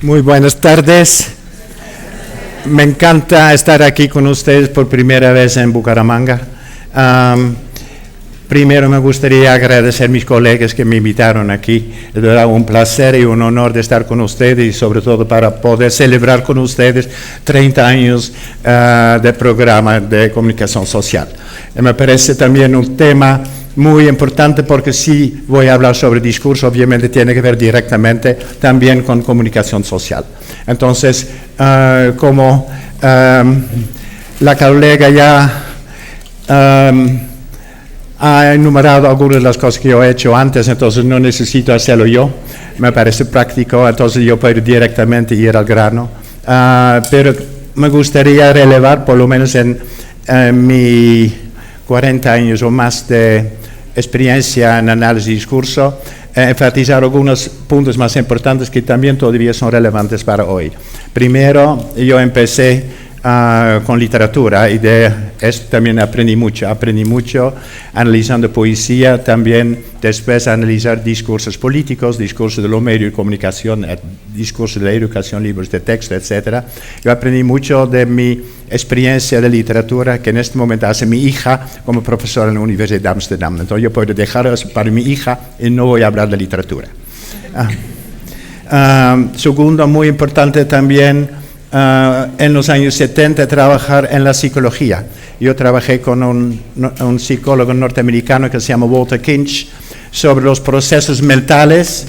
Muy buenas tardes. Me encanta estar aquí con ustedes por primera vez en Bucaramanga. Primero me gustaría agradecer a mis colegas que me invitaron aquí. Es verdad, un placer y un honor de estar con ustedes y sobre todo para poder celebrar con ustedes 30 años de programa de comunicación social. Me parece también un tema muy importante porque si voy a hablar sobre discurso, obviamente tiene que ver directamente también con comunicación social. Entonces, como la colega ya ha enumerado algunas de las cosas que yo he hecho antes, entonces no necesito hacerlo yo, me parece práctico, entonces yo puedo directamente ir al grano. Pero me gustaría relevar, por lo menos en mi 40 años o más de experiencia en análisis de discurso, enfatizar algunos puntos más importantes que también todavía son relevantes para hoy. Primero, yo empecé con literatura y de esto también aprendí mucho analizando poesía, también después analizar discursos políticos, discursos de los medios de comunicación, discursos de la educación, libros de texto, etc. Yo aprendí mucho de mi experiencia de literatura que en este momento hace mi hija como profesora en la Universidad de Ámsterdam. Entonces yo puedo dejar eso para mi hija y no voy a hablar de literatura. Segundo, muy importante también, en los años 70 trabajar en la psicología. Yo trabajé con un psicólogo norteamericano que se llama Walter Kinch sobre los procesos mentales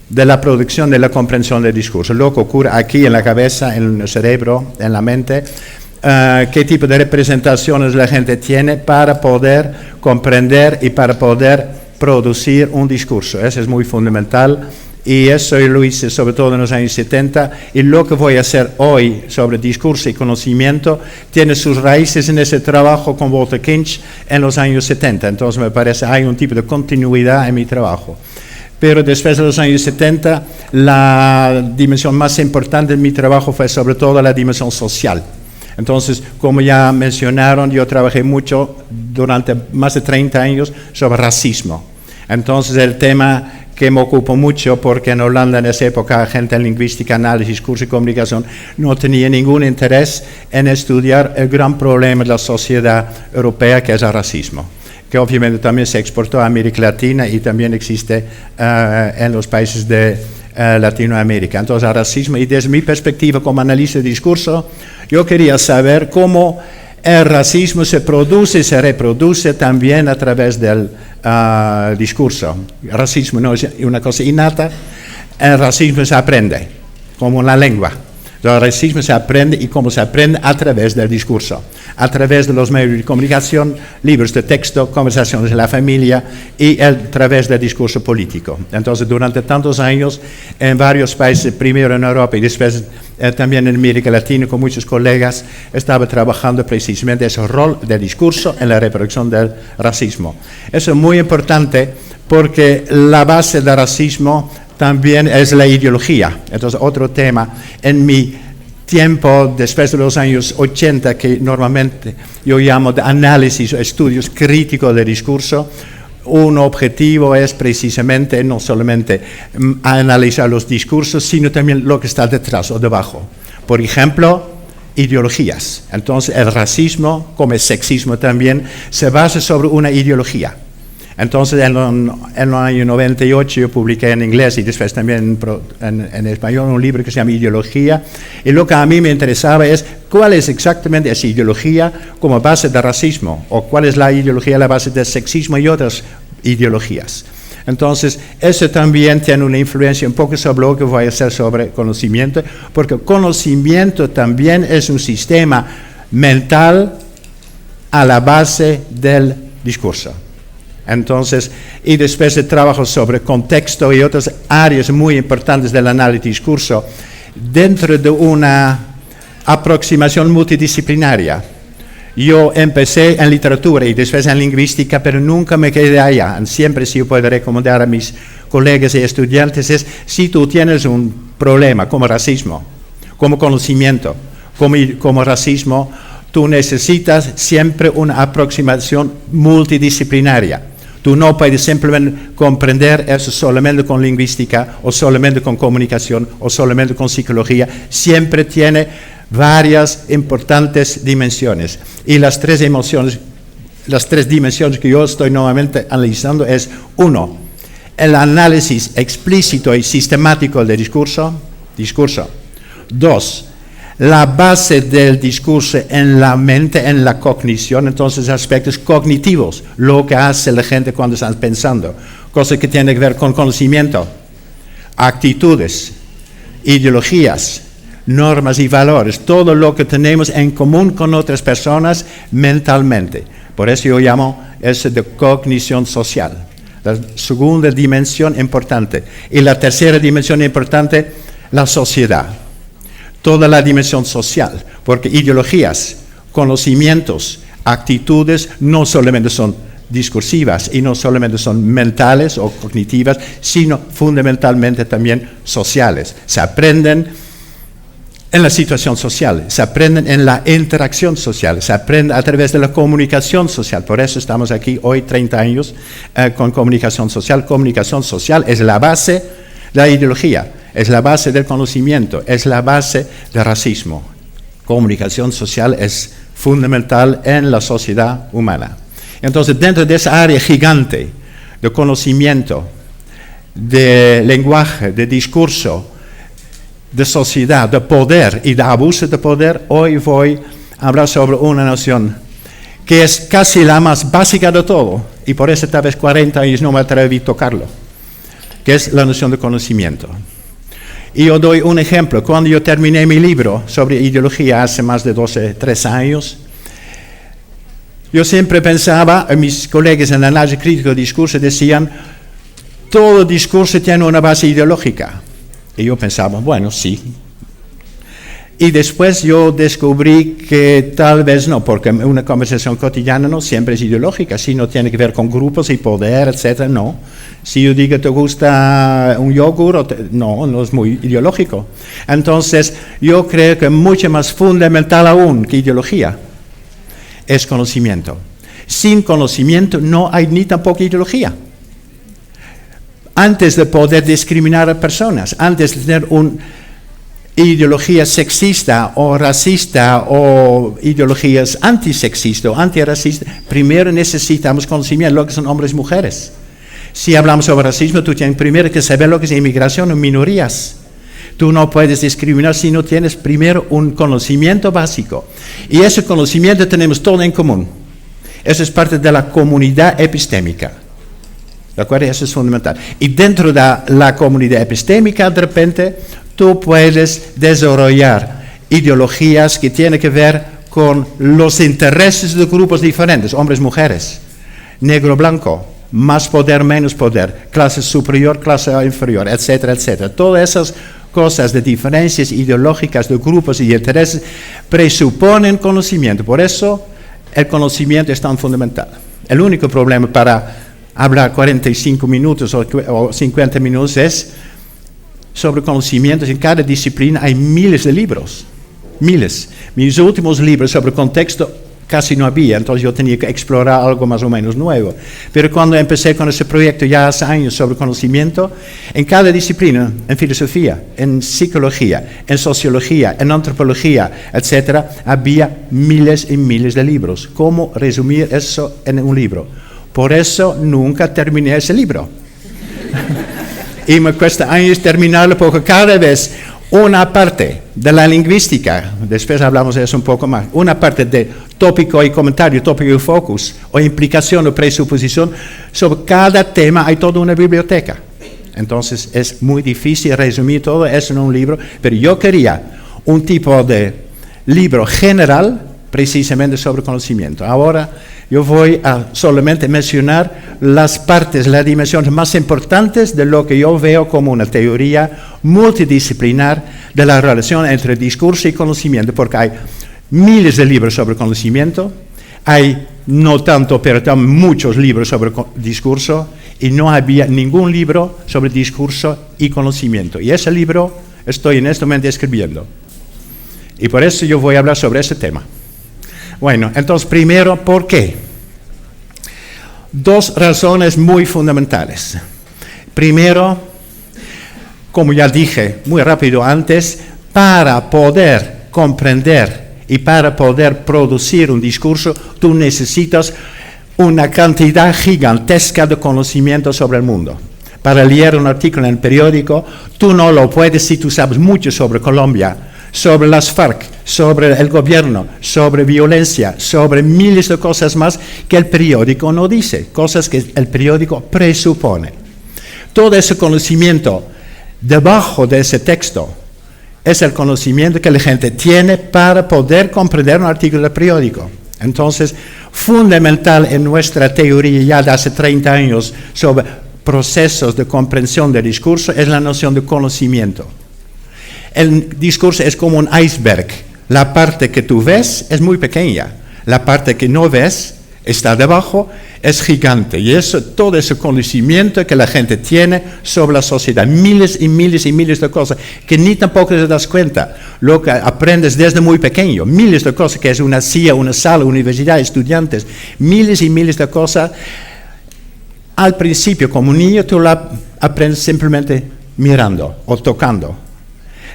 de la producción de la comprensión del discurso, lo que ocurre aquí en la cabeza, en el cerebro, en la mente, qué tipo de representaciones la gente tiene para poder comprender y para poder producir un discurso. Eso es muy fundamental. Y eso yo lo hice sobre todo en los años 70, y lo que voy a hacer hoy sobre discurso y conocimiento tiene sus raíces en ese trabajo con Walter Kinch en los años 70. Entonces me parece hay un tipo de continuidad en mi trabajo. Pero después de los años 70, la dimensión más importante de mi trabajo fue sobre todo la dimensión social. Entonces, como ya mencionaron, yo trabajé mucho durante más de 30 años sobre racismo. Entonces el tema que me ocupó mucho, porque en Holanda en esa época gente en lingüística, análisis, discurso y comunicación no tenía ningún interés en estudiar el gran problema de la sociedad europea, que es el racismo, que obviamente también se exportó a América Latina y también existe en los países de Latinoamérica. Entonces el racismo, y desde mi perspectiva como analista de discurso, yo quería saber cómo el racismo se produce y se reproduce también a través del discurso. El racismo no es una cosa innata, el racismo se aprende, como la lengua. El racismo se aprende, y cómo se aprende a través del discurso, a través de los medios de comunicación, libros de texto, conversaciones en la familia y a través del discurso político. Entonces, durante tantos años, en varios países, primero en Europa y después también en América Latina, con muchos colegas, estaba trabajando precisamente ese rol del discurso en la reproducción del racismo. Eso es muy importante porque la base del racismo también es la ideología. Entonces, otro tema, en mi tiempo, después de los años 80, que normalmente yo llamo de análisis o estudios críticos del discurso, un objetivo es precisamente no solamente analizar los discursos, sino también lo que está detrás o debajo. Por ejemplo, ideologías. Entonces, el racismo, como el sexismo también, se basa sobre una ideología. Entonces, en el año 98 yo publiqué en inglés y después también en español un libro que se llama Ideología, y lo que a mí me interesaba es cuál es exactamente esa ideología como base del racismo, o cuál es la ideología a la base del sexismo y otras ideologías. Entonces, eso también tiene una influencia un poco sobre lo que voy a hacer sobre conocimiento, porque conocimiento también es un sistema mental a la base del discurso. Entonces, y después de trabajo sobre contexto y otras áreas muy importantes del análisis de discurso, dentro de una aproximación multidisciplinaria. Yo empecé en literatura y después en lingüística, pero nunca me quedé allá. Siempre, si yo puedo recomendar a mis colegas y estudiantes, es si tú tienes un problema como racismo, como conocimiento, como racismo, tú necesitas siempre una aproximación multidisciplinaria. Tú no puedes simplemente comprender eso solamente con lingüística o solamente con comunicación o solamente con psicología. Siempre tiene varias importantes dimensiones. Y las tres dimensiones que yo estoy nuevamente analizando es, uno, el análisis explícito y sistemático del discurso. Dos, la base del discurso en la mente, en la cognición, entonces aspectos cognitivos, lo que hace la gente cuando están pensando, cosas que tienen que ver con conocimiento, actitudes, ideologías, normas y valores, todo lo que tenemos en común con otras personas mentalmente. Por eso yo llamo eso de cognición social. La segunda dimensión importante. Y la tercera dimensión importante, la sociedad. Toda la dimensión social, porque ideologías, conocimientos, actitudes no solamente son discursivas y no solamente son mentales o cognitivas, sino fundamentalmente también sociales. Se aprenden en la situación social, se aprenden en la interacción social, se aprende a través de la comunicación social. Por eso estamos aquí hoy 30 años con comunicación social. Comunicación social es la base de la ideología. Es la base del conocimiento, es la base del racismo. Comunicación social es fundamental en la sociedad humana. Entonces, dentro de esa área gigante de conocimiento, de lenguaje, de discurso, de sociedad, de poder y de abuso de poder, hoy voy a hablar sobre una noción que es casi la más básica de todo, y por eso tal vez 40 años no me atreví a tocarlo, que es la noción de conocimiento. Y yo doy un ejemplo. Cuando yo terminé mi libro sobre ideología hace más de 13 años, yo siempre pensaba, mis colegas en análisis crítico de discurso decían, todo discurso tiene una base ideológica. Y yo pensaba, bueno, sí. Y después yo descubrí que tal vez no, porque una conversación cotidiana no siempre es ideológica, sino tiene que ver con grupos y poder, etcétera, no. Si yo digo te gusta un yogur, no es muy ideológico. Entonces, yo creo que mucho más fundamental aún que ideología es conocimiento. Sin conocimiento no hay ni tampoco ideología. Antes de poder discriminar a personas, antes de tener una ideología sexista o racista o ideologías antisexistas o antirracistas, primero necesitamos conocimiento de lo que son hombres y mujeres. Si hablamos sobre racismo, tú tienes primero que saber lo que es inmigración o minorías. Tú no puedes discriminar si no tienes primero un conocimiento básico. Y ese conocimiento tenemos todo en común. Eso es parte de la comunidad epistémica. ¿De acuerdo? Eso es fundamental. Y dentro de la comunidad epistémica, de repente, tú puedes desarrollar ideologías que tienen que ver con los intereses de grupos diferentes, hombres, mujeres, negro, blanco, más poder, menos poder, clase superior, clase inferior, etcétera, etcétera. Todas esas cosas de diferencias ideológicas de grupos y intereses presuponen conocimiento. Por eso el conocimiento es tan fundamental. El único problema para hablar 45 minutos o 50 minutos es sobre conocimientos. En cada disciplina hay miles de libros, miles. Mis últimos libros sobre contexto casi no había, entonces yo tenía que explorar algo más o menos nuevo. Pero cuando empecé con ese proyecto ya hace años sobre conocimiento, en cada disciplina, en filosofía, en psicología, en sociología, en antropología, etcétera, había miles y miles de libros. ¿Cómo resumir eso en un libro? Por eso nunca terminé ese libro. Y me cuesta años terminarlo porque cada vez una parte de la lingüística, después hablamos de eso un poco más, una parte de tópico y comentario, tópico y focus, o implicación o presuposición, sobre cada tema hay toda una biblioteca. Entonces es muy difícil resumir todo eso en un libro, pero yo quería un tipo de libro general precisamente sobre conocimiento. Ahora yo voy a solamente mencionar las partes, las dimensiones más importantes de lo que yo veo como una teoría multidisciplinar de la relación entre discurso y conocimiento, porque hay miles de libros sobre conocimiento, hay no tanto, pero también muchos libros sobre discurso, y no había ningún libro sobre discurso y conocimiento. Y ese libro estoy en este momento escribiendo. Y por eso yo voy a hablar sobre ese tema. Bueno, entonces primero, ¿por qué? Dos razones muy fundamentales. Primero, como ya dije muy rápido antes, para poder comprender y para poder producir un discurso, tú necesitas una cantidad gigantesca de conocimiento sobre el mundo. Para leer un artículo en el periódico, tú no lo puedes si tú sabes mucho sobre Colombia, sobre las FARC, sobre el gobierno, sobre violencia, sobre miles de cosas más que el periódico no dice, cosas que el periódico presupone. Todo ese conocimiento debajo de ese texto es el conocimiento que la gente tiene para poder comprender un artículo del periódico. Entonces, fundamental en nuestra teoría ya de hace 30 años sobre procesos de comprensión del discurso es la noción de conocimiento. El discurso es como un iceberg. La parte que tú ves es muy pequeña. La parte que no ves está debajo, es gigante. Y todo ese conocimiento que la gente tiene sobre la sociedad, miles y miles y miles de cosas que ni tampoco te das cuenta. Lo que aprendes desde muy pequeño, miles de cosas que es una silla, una sala, universidad, estudiantes, miles y miles de cosas. Al principio, como niño, tú la aprendes simplemente mirando o tocando.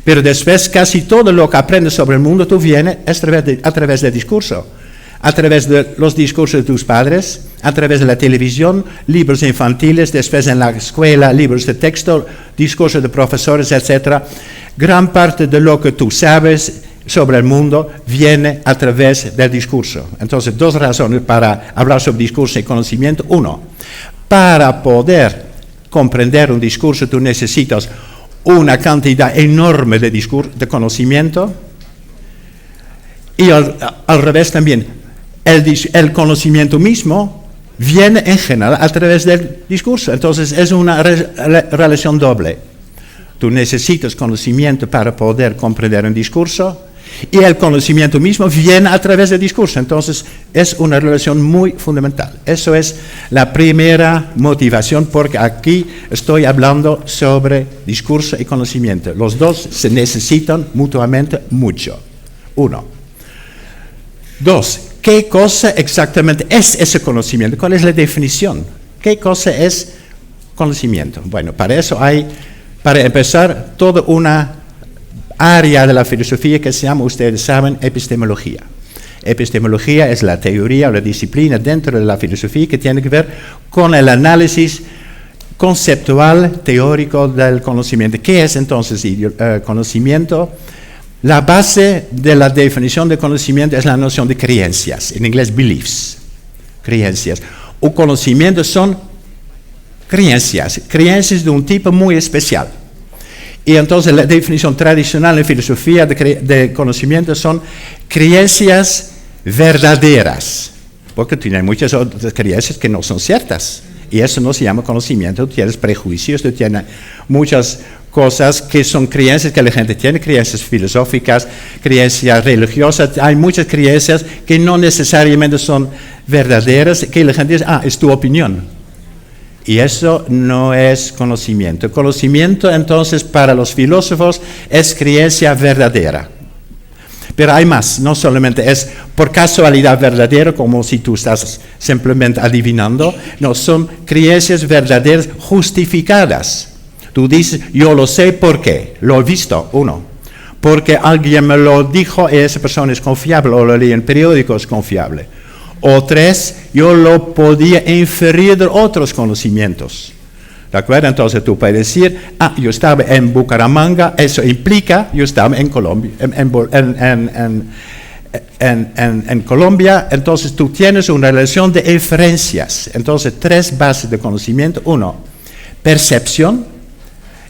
Pero después casi todo lo que aprendes sobre el mundo, tú vienes a través del discurso. A través de los discursos de tus padres, a través de la televisión, libros infantiles, después en la escuela, libros de texto, discursos de profesores, etc. Gran parte de lo que tú sabes sobre el mundo viene a través del discurso. Entonces, dos razones para hablar sobre discurso y conocimiento. Uno, para poder comprender un discurso tú necesitas una cantidad enorme de conocimiento y al revés también. El conocimiento mismo viene en general a través del discurso. Entonces es una relación doble. Tú necesitas conocimiento para poder comprender un discurso y el conocimiento mismo viene a través del discurso. Entonces es una relación muy fundamental. Eso es la primera motivación porque aquí estoy hablando sobre discurso y conocimiento. Los dos se necesitan mutuamente mucho. Uno. Dos. ¿Qué cosa exactamente es ese conocimiento? ¿Cuál es la definición? ¿Qué cosa es conocimiento? Bueno, para eso hay, para empezar, toda una área de la filosofía que se llama, ustedes saben, epistemología. Epistemología es la teoría o la disciplina dentro de la filosofía que tiene que ver con el análisis conceptual, teórico del conocimiento. ¿Qué es entonces conocimiento? La base de la definición de conocimiento es la noción de creencias, en inglés beliefs, creencias. O conocimiento son creencias de un tipo muy especial. Y entonces la definición tradicional en filosofía de conocimiento son creencias verdaderas, porque tienen muchas otras creencias que no son ciertas. Y eso no se llama conocimiento, tú tienes prejuicios, tú tienes muchas cosas que son creencias que la gente tiene, creencias filosóficas, creencias religiosas, hay muchas creencias que no necesariamente son verdaderas, que la gente dice, es tu opinión. Y eso no es conocimiento. Conocimiento entonces para los filósofos es creencia verdadera. Pero hay más, no solamente es por casualidad verdadero, como si tú estás simplemente adivinando, no, son creencias verdaderas justificadas. Tú dices, yo lo sé porque lo he visto, uno, porque alguien me lo dijo y esa persona es confiable, o lo leí en periódicos, es confiable. O tres, yo lo podía inferir de otros conocimientos. ¿De acuerdo? Entonces tú puedes decir, yo estaba en Bucaramanga, eso implica, yo estaba en Colombia, en Colombia, entonces tú tienes una relación de inferencias. Entonces, tres bases de conocimiento. Uno, percepción,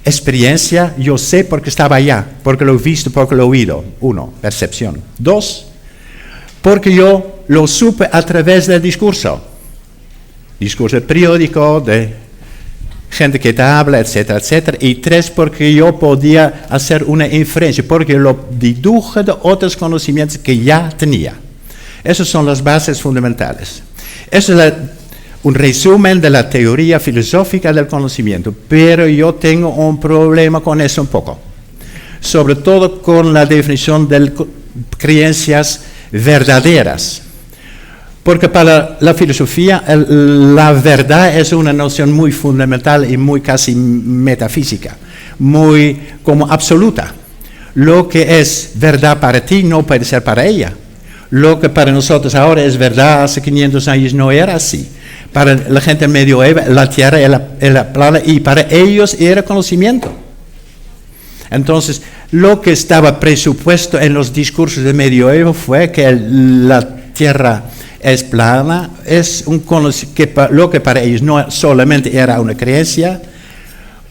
experiencia, yo sé porque estaba allá, porque lo he visto, porque lo he oído. Uno, percepción. Dos, porque yo lo supe a través del discurso periódico, de gente que te habla, etcétera, etcétera. Y tres, porque yo podía hacer una inferencia, porque lo deduje de otros conocimientos que ya tenía. Esas son las bases fundamentales. Eso es un resumen de la teoría filosófica del conocimiento, pero yo tengo un problema con eso un poco. Sobre todo con la definición de creencias verdaderas. Porque para la filosofía la verdad es una noción muy fundamental y muy casi metafísica, muy como absoluta. Lo que es verdad para ti no puede ser para ella. Lo que para nosotros ahora es verdad, hace 500 años no era así. Para la gente medioeval la tierra era plana y para ellos era conocimiento. Entonces, lo que estaba presupuesto en los discursos de medioevo fue que la tierra es plana, es lo que para ellos no solamente era una creencia,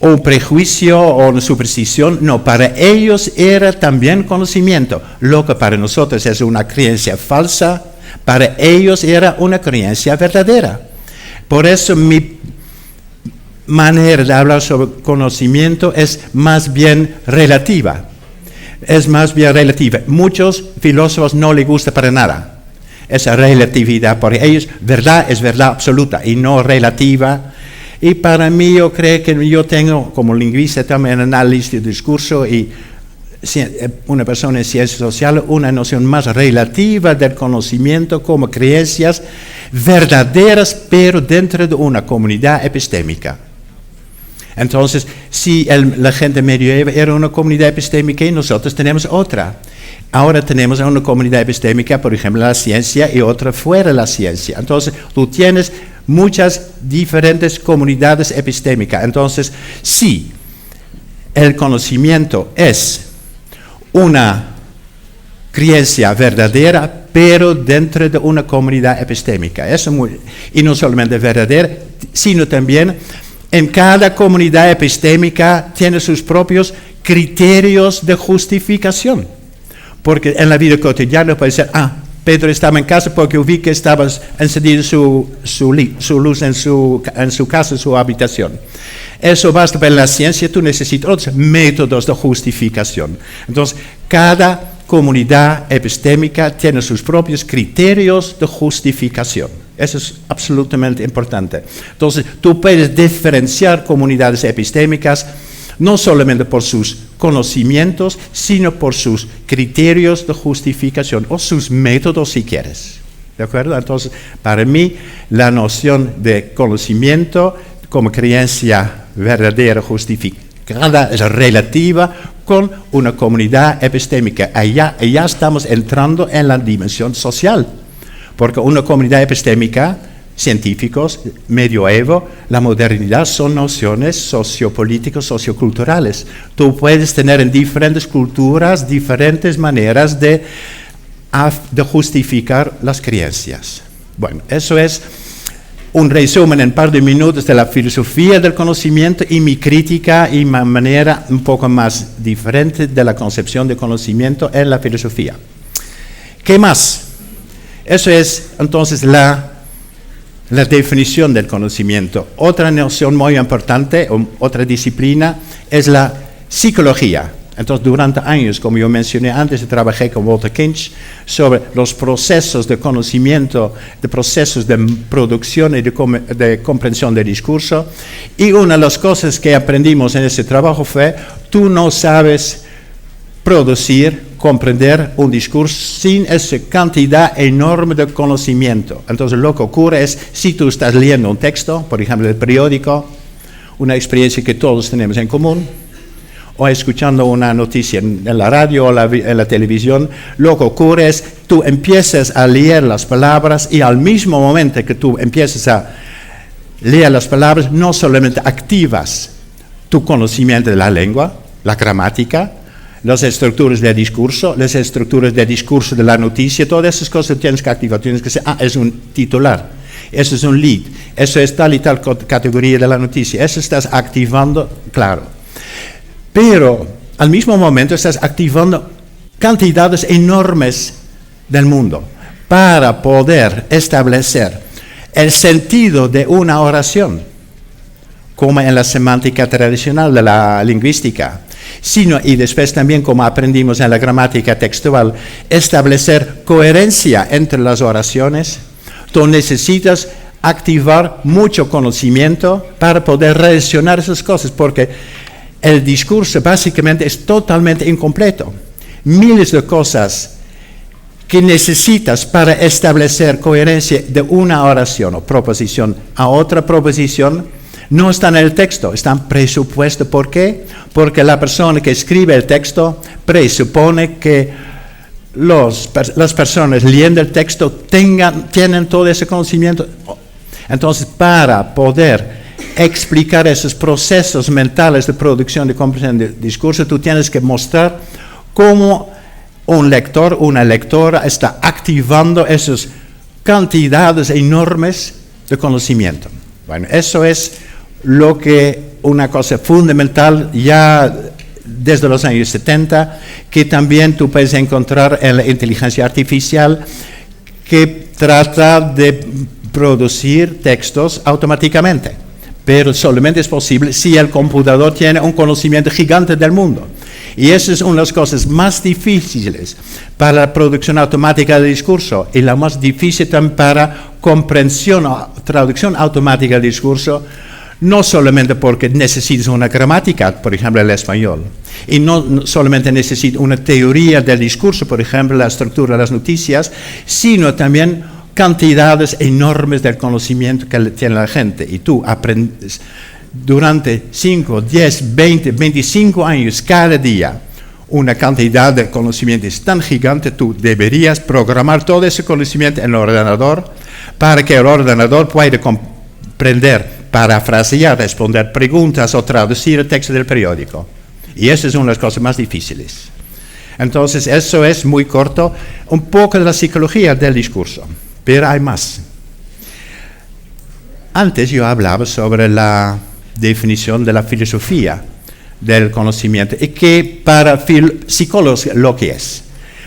o un prejuicio o una superstición, no, para ellos era también conocimiento. Lo que para nosotros es una creencia falsa, para ellos era una creencia verdadera. Por eso mi manera de hablar sobre conocimiento es más bien relativa. Es más bien relativa. Muchos filósofos no les gusta para nada esa relatividad. Por ellos, verdad es verdad absoluta y no relativa. Y para mí, yo creo que yo tengo, como lingüista, también análisis de discurso y una persona en ciencias sociales, una noción más relativa del conocimiento como creencias verdaderas, pero dentro de una comunidad epistémica. Entonces, si la gente medieval era una comunidad epistémica y nosotros tenemos otra. Ahora tenemos una comunidad epistémica, por ejemplo, la ciencia y otra fuera de la ciencia. Entonces, tú tienes muchas diferentes comunidades epistémicas. Entonces, sí, el conocimiento es una creencia verdadera, pero dentro de una comunidad epistémica. Y no solamente verdadera, sino también en cada comunidad epistémica tiene sus propios criterios de justificación. Porque en la vida cotidiana puede ser, Pedro estaba en casa porque yo vi que estaba encendida su luz en su casa, en su habitación. Eso basta, pero en la ciencia tú necesitas otros métodos de justificación. Entonces, cada comunidad epistémica tiene sus propios criterios de justificación. Eso es absolutamente importante. Entonces, tú puedes diferenciar comunidades epistémicas no solamente por sus conocimientos, sino por sus criterios de justificación o sus métodos, si quieres. ¿De acuerdo? Entonces, para mí, la noción de conocimiento como creencia verdadera, justificada, es relativa con una comunidad epistémica. Allá estamos entrando en la dimensión social, porque una comunidad epistémica, científicos, medioevo, la modernidad son nociones sociopolíticas, socioculturales. Tú puedes tener en diferentes culturas diferentes maneras de justificar las creencias. Bueno, eso es un resumen en un par de minutos de la filosofía del conocimiento y mi crítica y mi manera un poco más diferente de la concepción de conocimiento en la filosofía. ¿Qué más? Eso es entonces la definición del conocimiento. Otra noción muy importante, otra disciplina, es la psicología. Entonces, durante años, como yo mencioné antes, trabajé con Walter Kinch sobre los procesos de conocimiento, de procesos de producción y de comprensión del discurso. Y una de las cosas que aprendimos en ese trabajo fue, tú no sabes producir, comprender un discurso sin esa cantidad enorme de conocimiento. Entonces lo que ocurre es, si tú estás leyendo un texto, por ejemplo el periódico, una experiencia que todos tenemos en común, o escuchando una noticia en la radio o en la televisión, lo que ocurre es, tú empiezas a leer las palabras y al mismo momento que tú empiezas a leer las palabras, no solamente activas tu conocimiento de la lengua, la gramática, las estructuras de discurso, las estructuras de discurso de la noticia, todas esas cosas tienes que activar. Tienes que decir, es un titular, eso es un lead, eso es tal y tal categoría de la noticia, eso estás activando, claro. Pero al mismo momento estás activando cantidades enormes del mundo para poder establecer el sentido de una oración, como en la semántica tradicional de la lingüística. Y después también, como aprendimos en la gramática textual, establecer coherencia entre las oraciones. Tú necesitas activar mucho conocimiento para poder relacionar esas cosas, porque el discurso básicamente es totalmente incompleto. Miles de cosas que necesitas para establecer coherencia de una oración o proposición a otra proposición no están en el texto, están presupuestos. ¿Por qué? Porque la persona que escribe el texto presupone que las personas leyendo el texto tienen todo ese conocimiento. Entonces, para poder explicar esos procesos mentales de producción de comprensión del discurso, tú tienes que mostrar cómo un lector, una lectora está activando esas cantidades enormes de conocimiento. Bueno, eso es lo que una cosa fundamental ya desde los años 70, que también tú puedes encontrar en la inteligencia artificial, que trata de producir textos automáticamente. Pero solamente es posible si el computador tiene un conocimiento gigante del mundo. Y esa es una de las cosas más difíciles para la producción automática del discurso y la más difícil también para comprensión o traducción automática del discurso, no solamente porque necesitas una gramática, por ejemplo, el español, y no solamente necesitas una teoría del discurso, por ejemplo, la estructura de las noticias, sino también cantidades enormes del conocimiento que tiene la gente. Y tú aprendes durante 5, 10, 20, 25 años cada día una cantidad de conocimiento es tan gigante, tú deberías programar todo ese conocimiento en el ordenador para que el ordenador pueda comprender, parafrasear, responder preguntas o traducir el texto del periódico. Y esa es una de las cosas más difíciles. Entonces, eso es muy corto, un poco de la psicología del discurso, pero hay más. Antes yo hablaba sobre la definición de la filosofía del conocimiento y que para psicólogos lo que es.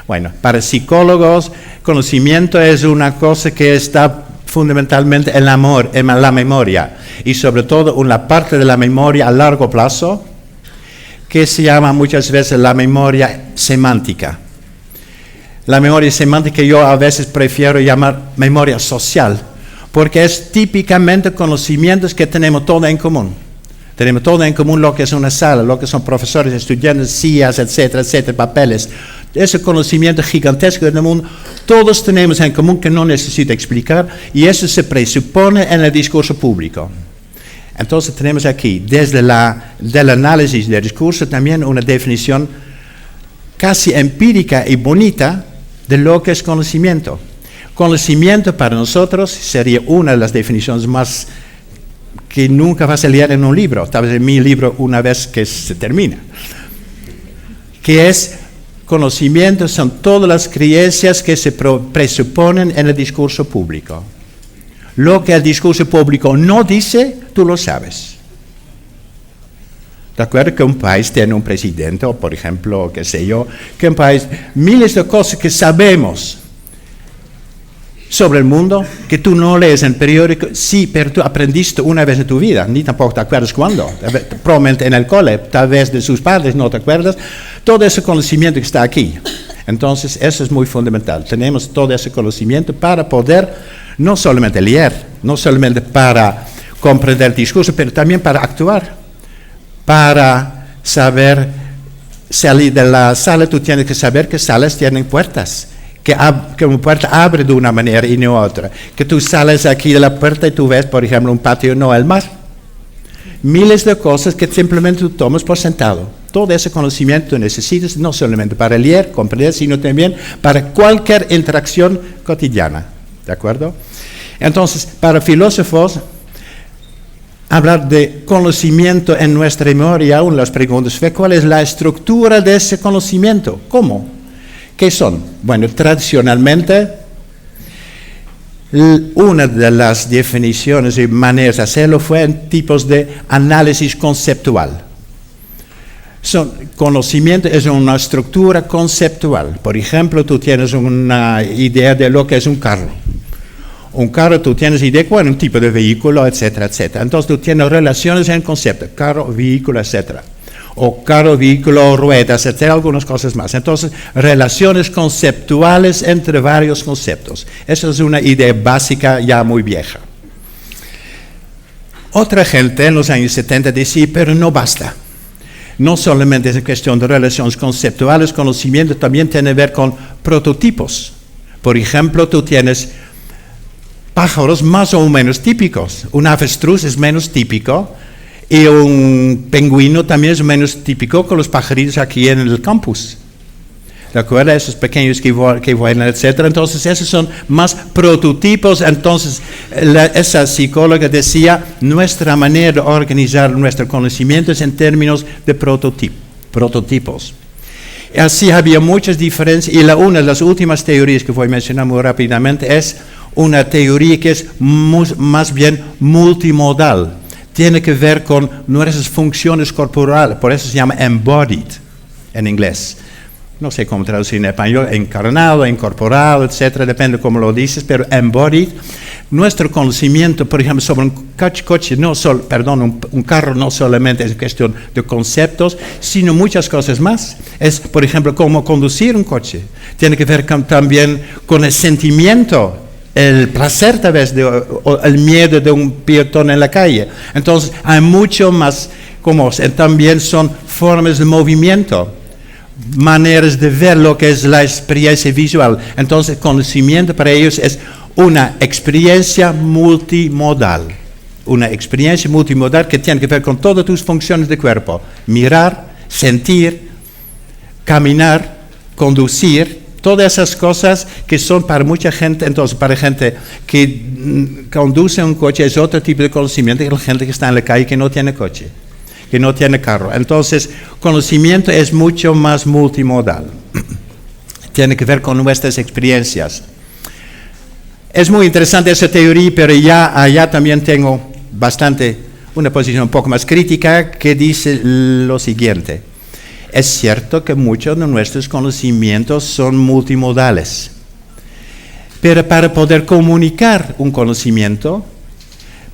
Bueno, para psicólogos, conocimiento es una cosa que está fundamentalmente en la memoria, y sobre todo una parte de la memoria a largo plazo que se llama muchas veces la memoria semántica. La memoria semántica yo a veces prefiero llamar memoria social, porque es típicamente conocimientos que tenemos todo en común. Tenemos todo en común lo que es una sala, lo que son profesores, estudiantes, sillas, etcétera, etcétera, papeles. Ese conocimiento gigantesco del mundo, todos tenemos en común que no necesita explicar, y eso se presupone en el discurso público. Entonces tenemos aquí, desde del análisis del discurso, también una definición casi empírica y bonita de lo que es conocimiento. Conocimiento para nosotros sería una de las definiciones más que nunca vas a leer en un libro, tal vez en mi libro una vez que se termina, que es conocimiento son todas las creencias que se presuponen en el discurso público. Lo que el discurso público no dice, tú lo sabes. ¿De acuerdo? Que un país tiene un presidente, o por ejemplo, qué sé yo, que un país, miles de cosas que sabemos sobre el mundo, que tú no lees en periódico, sí, pero tú aprendiste una vez en tu vida, ni tampoco te acuerdas cuándo, probablemente en el cole, tal vez de sus padres, no te acuerdas, todo ese conocimiento que está aquí. Entonces, eso es muy fundamental, tenemos todo ese conocimiento para poder, no solamente leer, no solamente para comprender el discurso, pero también para actuar, para saber salir de la sala, tú tienes que saber que salas tienen puertas, que una puerta abre de una manera y no otra, que tú sales aquí de la puerta y tú ves, por ejemplo, un patio, no el mar. Miles de cosas que simplemente tú tomas por sentado. Todo ese conocimiento necesitas no solamente para leer, comprender, sino también para cualquier interacción cotidiana. ¿De acuerdo? Entonces, para filósofos, hablar de conocimiento en nuestra memoria, una de las preguntas fue, ¿cuál es la estructura de ese conocimiento? ¿Cómo? ¿Qué son? Bueno, tradicionalmente, una de las definiciones y maneras de hacerlo fue en tipos de análisis conceptual. Conocimiento es una estructura conceptual. Por ejemplo, tú tienes una idea de lo que es un carro. Un carro, tú tienes idea, bueno, un tipo de vehículo, etcétera, etcétera. Entonces tú tienes relaciones en concepto, carro, vehículo, etcétera. O carro, vehículo, ruedas, etcétera, algunas cosas más. Entonces, relaciones conceptuales entre varios conceptos. Esa es una idea básica ya muy vieja. Otra gente en los años 70 decía, pero no basta. No solamente es cuestión de relaciones conceptuales, conocimiento también tiene que ver con prototipos. Por ejemplo, tú tienes pájaros más o menos típicos. Un avestruz es menos típico y un pingüino también es menos típico que los pajaritos aquí en el campus. ¿De acuerdo? Esos pequeños que vuelan, etc. Entonces, esos son más prototipos. Entonces, esa psicóloga decía, nuestra manera de organizar nuestro conocimiento es en términos de prototipos. Así había muchas diferencias, y una de las últimas teorías que voy a mencionar muy rápidamente es una teoría que es más bien multimodal. Tiene que ver con nuestras funciones corporales, por eso se llama embodied en inglés. No sé cómo traducir en español, encarnado, incorporado, etcétera, depende cómo lo dices, pero embodied. Nuestro conocimiento, por ejemplo, sobre un carro no solamente es cuestión de conceptos, sino muchas cosas más. Es, por ejemplo, cómo conducir un coche. Tiene que ver también con el sentimiento, el placer tal vez, o el miedo de un peatón en la calle. Entonces, hay mucho más, también son formas de movimiento, maneras de ver lo que es la experiencia visual. Entonces, conocimiento para ellos es una experiencia multimodal. Una experiencia multimodal que tiene que ver con todas tus funciones de cuerpo. Mirar, sentir, caminar, conducir, todas esas cosas que son para mucha gente. Entonces, para gente que conduce un coche es otro tipo de conocimiento que la gente que está en la calle que no tiene coche, que no tiene carro. Entonces, conocimiento es mucho más multimodal. Tiene que ver con nuestras experiencias. Es muy interesante esa teoría, pero allá también tengo una posición un poco más crítica que dice lo siguiente. Es cierto que muchos de nuestros conocimientos son multimodales, pero para poder comunicar un conocimiento,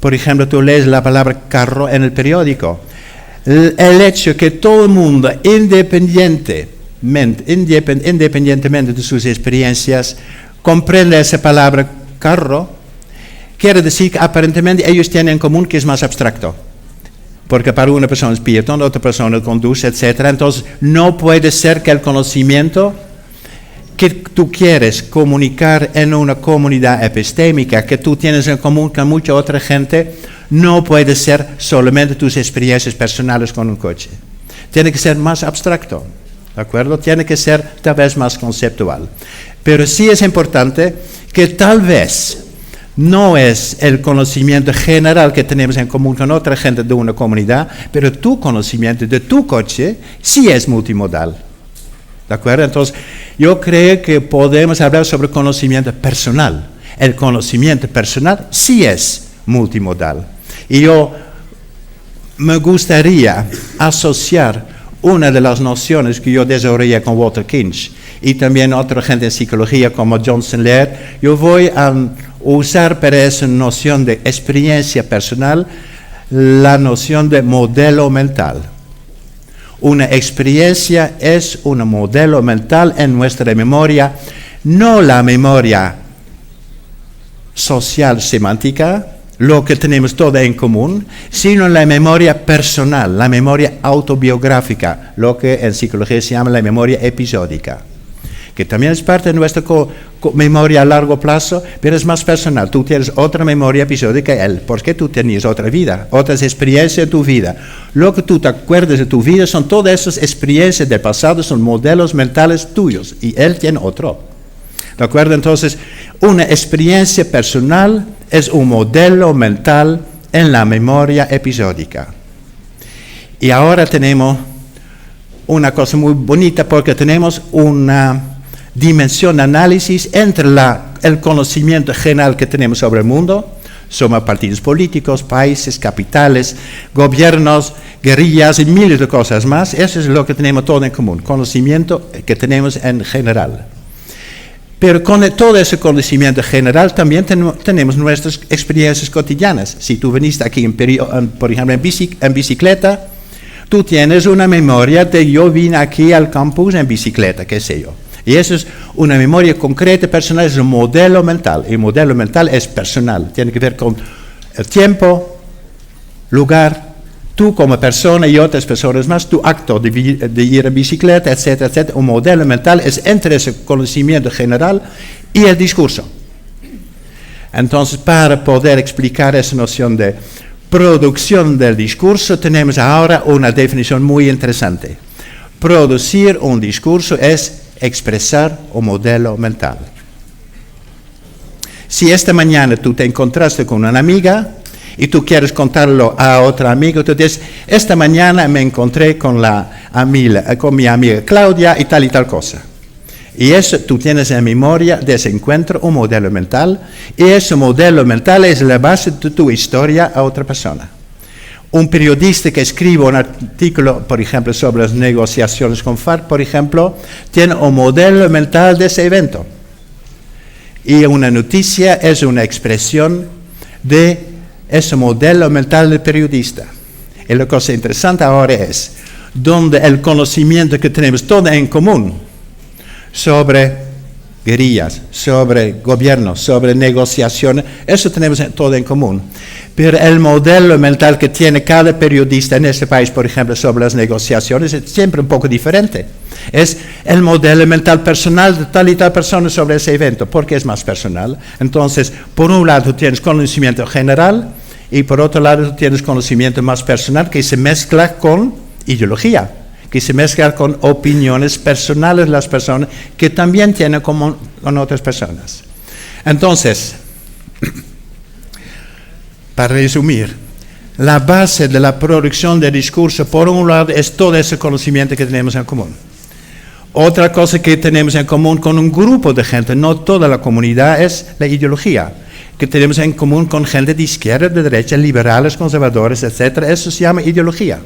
por ejemplo, tú lees la palabra carro en el periódico, el hecho que todo el mundo, independientemente de sus experiencias, comprende esa palabra carro, quiere decir que aparentemente ellos tienen en común que es más abstracto. Porque para una persona es peatón, otra persona conduce, etc. Entonces, no puede ser que el conocimiento que tú quieres comunicar en una comunidad epistémica, que tú tienes en común con mucha otra gente, no puede ser solamente tus experiencias personales con un coche. Tiene que ser más abstracto, ¿de acuerdo? Tiene que ser tal vez más conceptual. Pero sí es importante que tal vez no es el conocimiento general que tenemos en común con otra gente de una comunidad, pero tu conocimiento de tu coche sí es multimodal. ¿De acuerdo? Entonces, yo creo que podemos hablar sobre conocimiento personal. El conocimiento personal sí es multimodal. Y yo me gustaría asociar una de las nociones que yo desarrollé con Walter Kinch y también otra gente en psicología como Johnson Laird. Yo voy a usar para esa noción de experiencia personal la noción de modelo mental. Una experiencia es un modelo mental en nuestra memoria, no la memoria social semántica, lo que tenemos todo en común, sino la memoria personal, la memoria autobiográfica, lo que en psicología se llama la memoria episódica, que también es parte de nuestra memoria a largo plazo, pero es más personal. Tú tienes otra memoria episódica que él, porque tú tenías otra vida, otras experiencias de tu vida. Lo que tú te acuerdas de tu vida son todas esas experiencias del pasado, son modelos mentales tuyos, y él tiene otro. ¿De acuerdo? Entonces, una experiencia personal es un modelo mental en la memoria episódica. Y ahora tenemos una cosa muy bonita porque tenemos una dimensión de análisis entre el conocimiento general que tenemos sobre el mundo, sobre partidos políticos, países, capitales, gobiernos, guerrillas y miles de cosas más. Eso es lo que tenemos todo en común, conocimiento que tenemos en general. Pero con todo ese conocimiento general también tenemos nuestras experiencias cotidianas. Si tú viniste aquí, por ejemplo, en bicicleta, tú tienes una memoria de yo vine aquí al campus en bicicleta, qué sé yo. Y eso es una memoria concreta, personal, es un modelo mental. Y el modelo mental es personal, tiene que ver con el tiempo, lugar, tú como persona y otras personas más, tu acto de ir en bicicleta, etcétera, etcétera. Un modelo mental es entre ese conocimiento general y el discurso. Entonces, para poder explicar esa noción de producción del discurso, tenemos ahora una definición muy interesante. Producir un discurso es expresar un modelo mental. Si esta mañana tú te encontraste con una amiga y tú quieres contarlo a otra amiga, tú dices, esta mañana me encontré con mi amiga Claudia y tal cosa. Y eso tú tienes en memoria de ese encuentro un modelo mental, y ese modelo mental es la base de tu historia a otra persona. Un periodista que escribe un artículo, por ejemplo, sobre las negociaciones con FARC, por ejemplo, tiene un modelo mental de ese evento. Y una noticia es una expresión de ese modelo mental del periodista. Y la cosa interesante ahora es, donde el conocimiento que tenemos todo en común, sobre guerrillas, sobre gobierno, sobre negociaciones, eso tenemos todo en común. Pero el modelo mental que tiene cada periodista en este país, por ejemplo, sobre las negociaciones, es siempre un poco diferente. Es el modelo mental personal de tal y tal persona sobre ese evento, porque es más personal. Entonces, por un lado, tú tienes conocimiento general, y por otro lado, tú tienes conocimiento más personal que se mezcla con ideología, que se mezcla con opiniones personales de las personas que también tienen con otras personas. Entonces, para resumir, la base de la producción de discurso, por un lado, es todo ese conocimiento que tenemos en común. Otra cosa que tenemos en común con un grupo de gente, no toda la comunidad, es la ideología, que tenemos en común con gente de izquierda, de derecha, liberales, conservadores, etc. Eso se llama ideología.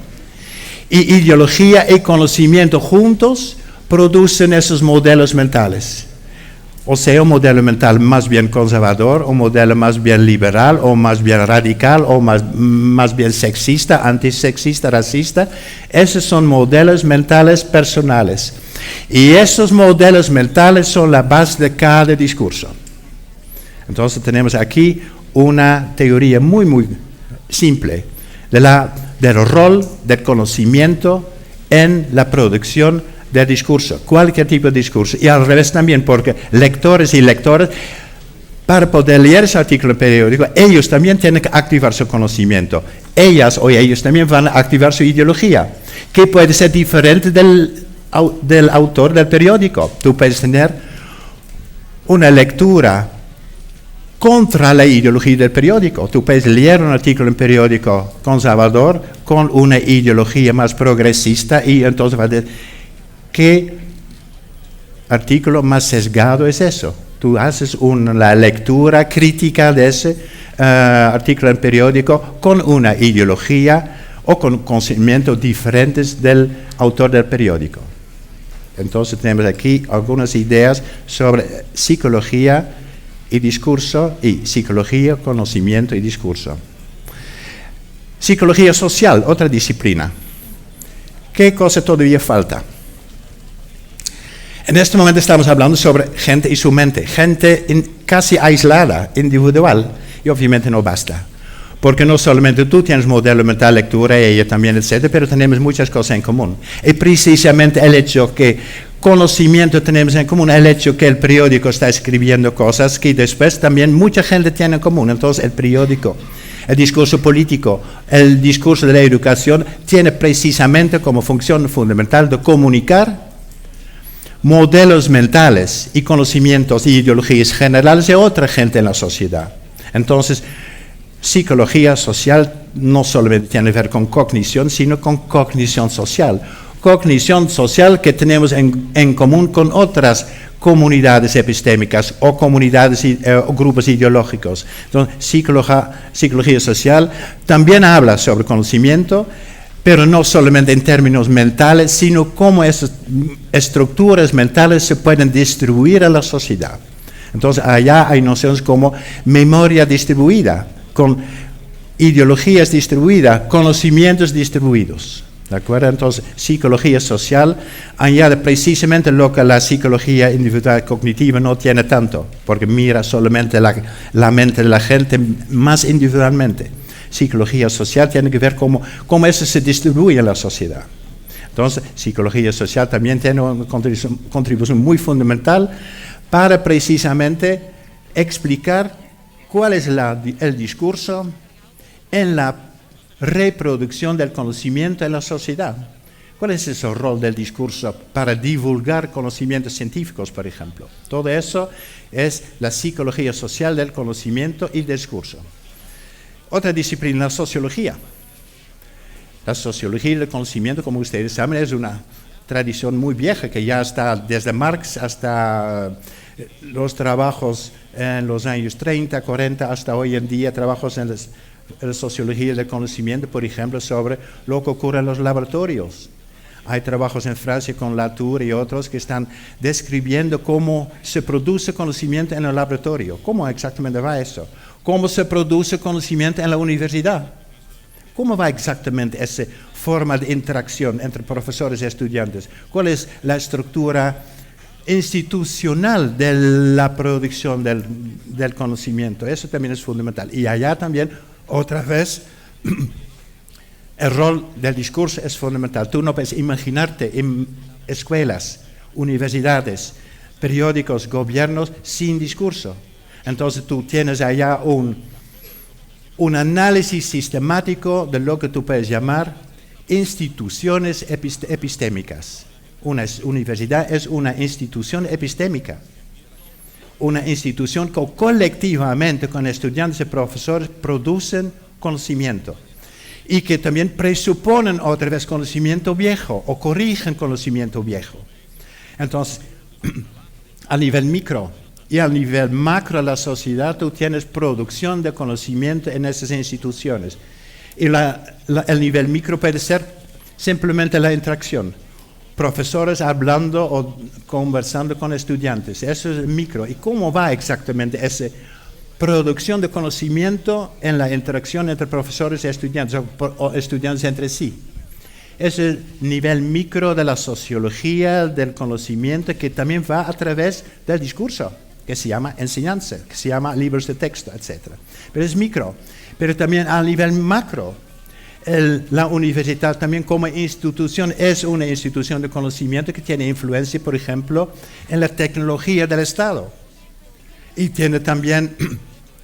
Y ideología y conocimiento juntos producen esos modelos mentales. O sea, un modelo mental más bien conservador, un modelo más bien liberal, o más bien radical, o más bien sexista, antisexista, racista. Esos son modelos mentales personales. Y esos modelos mentales son la base de cada discurso. Entonces tenemos aquí una teoría muy, muy simple del rol del conocimiento en la producción del discurso, cualquier tipo de discurso. Y al revés también, porque lectores y lectoras, para poder leer ese artículo periódico, ellos también tienen que activar su conocimiento. Ellas o ellos también van a activar su ideología, que puede ser diferente del autor del periódico. Tú puedes tener una lectura contra la ideología del periódico. Tú puedes leer un artículo en periódico conservador con una ideología más progresista y entonces va a decir, ¿qué artículo más sesgado es eso? Tú haces la lectura crítica de ese artículo en periódico con una ideología o con conocimientos diferentes del autor del periódico. Entonces tenemos aquí algunas ideas sobre psicología y discurso, y psicología, conocimiento y discurso. Psicología social, otra disciplina. ¿Qué cosa todavía falta? En este momento estamos hablando sobre gente y su mente, gente casi aislada, individual, y obviamente no basta. Porque no solamente tú tienes modelo mental, lectura, ella también, etc., pero tenemos muchas cosas en común. Y precisamente el hecho que conocimiento tenemos en común, el hecho que el periódico está escribiendo cosas que después también mucha gente tiene en común. Entonces el periódico, el discurso político, el discurso de la educación, tiene precisamente como función fundamental de comunicar modelos mentales y conocimientos y ideologías generales de otra gente en la sociedad. Entonces, psicología social no solamente tiene que ver con cognición, sino con cognición social. Cognición social que tenemos en común con otras comunidades epistémicas o comunidades o grupos ideológicos. Entonces, psicología social también habla sobre conocimiento, pero no solamente en términos mentales, sino cómo esas estructuras mentales se pueden distribuir a la sociedad. Entonces, allá hay nociones como memoria distribuida, con ideologías distribuidas, conocimientos distribuidos. ¿De acuerdo? Entonces, psicología social añade precisamente lo que la psicología individual cognitiva no tiene tanto, porque mira solamente la mente de la gente más individualmente. Psicología social tiene que ver cómo eso se distribuye en la sociedad. Entonces, psicología social también tiene una contribución muy fundamental para precisamente explicar cuál es el discurso en la reproducción del conocimiento en la sociedad. ¿Cuál es ese rol del discurso para divulgar conocimientos científicos, por ejemplo? Todo eso es la psicología social del conocimiento y discurso. Otra disciplina, la sociología. La sociología del conocimiento, como ustedes saben, es una tradición muy vieja que ya está desde Marx hasta los trabajos en los años 30, 40, hasta hoy en día, trabajos en la sociología del conocimiento, por ejemplo, sobre lo que ocurre en los laboratorios. Hay trabajos en Francia con Latour y otros que están describiendo cómo se produce conocimiento en el laboratorio. ¿Cómo exactamente va eso? ¿Cómo se produce conocimiento en la universidad? ¿Cómo va exactamente esa forma de interacción entre profesores y estudiantes? ¿Cuál es la estructura institucional de la producción del conocimiento? Eso también es fundamental. Y allá también, otra vez, el rol del discurso es fundamental. Tú no puedes imaginarte en escuelas, universidades, periódicos, gobiernos sin discurso. Entonces tú tienes allá un análisis sistemático de lo que tú puedes llamar instituciones epistémicas. Una universidad es una institución epistémica. Una institución que colectivamente con estudiantes y profesores producen conocimiento. Y que también presuponen otra vez conocimiento viejo o corrigen conocimiento viejo. Entonces, a nivel micro y a nivel macro de la sociedad, tú tienes producción de conocimiento en esas instituciones. Y el nivel micro puede ser simplemente la interacción. Profesores hablando o conversando con estudiantes. Eso es micro. ¿Y cómo va exactamente esa producción de conocimiento en la interacción entre profesores y estudiantes o estudiantes entre sí? Es el nivel micro de la sociología del conocimiento que también va a través del discurso, que se llama enseñanza, que se llama libros de texto, etc. Pero es micro. Pero también a nivel macro, la universidad también como institución es una institución de conocimiento que tiene influencia, por ejemplo, en la tecnología del Estado. Y tiene también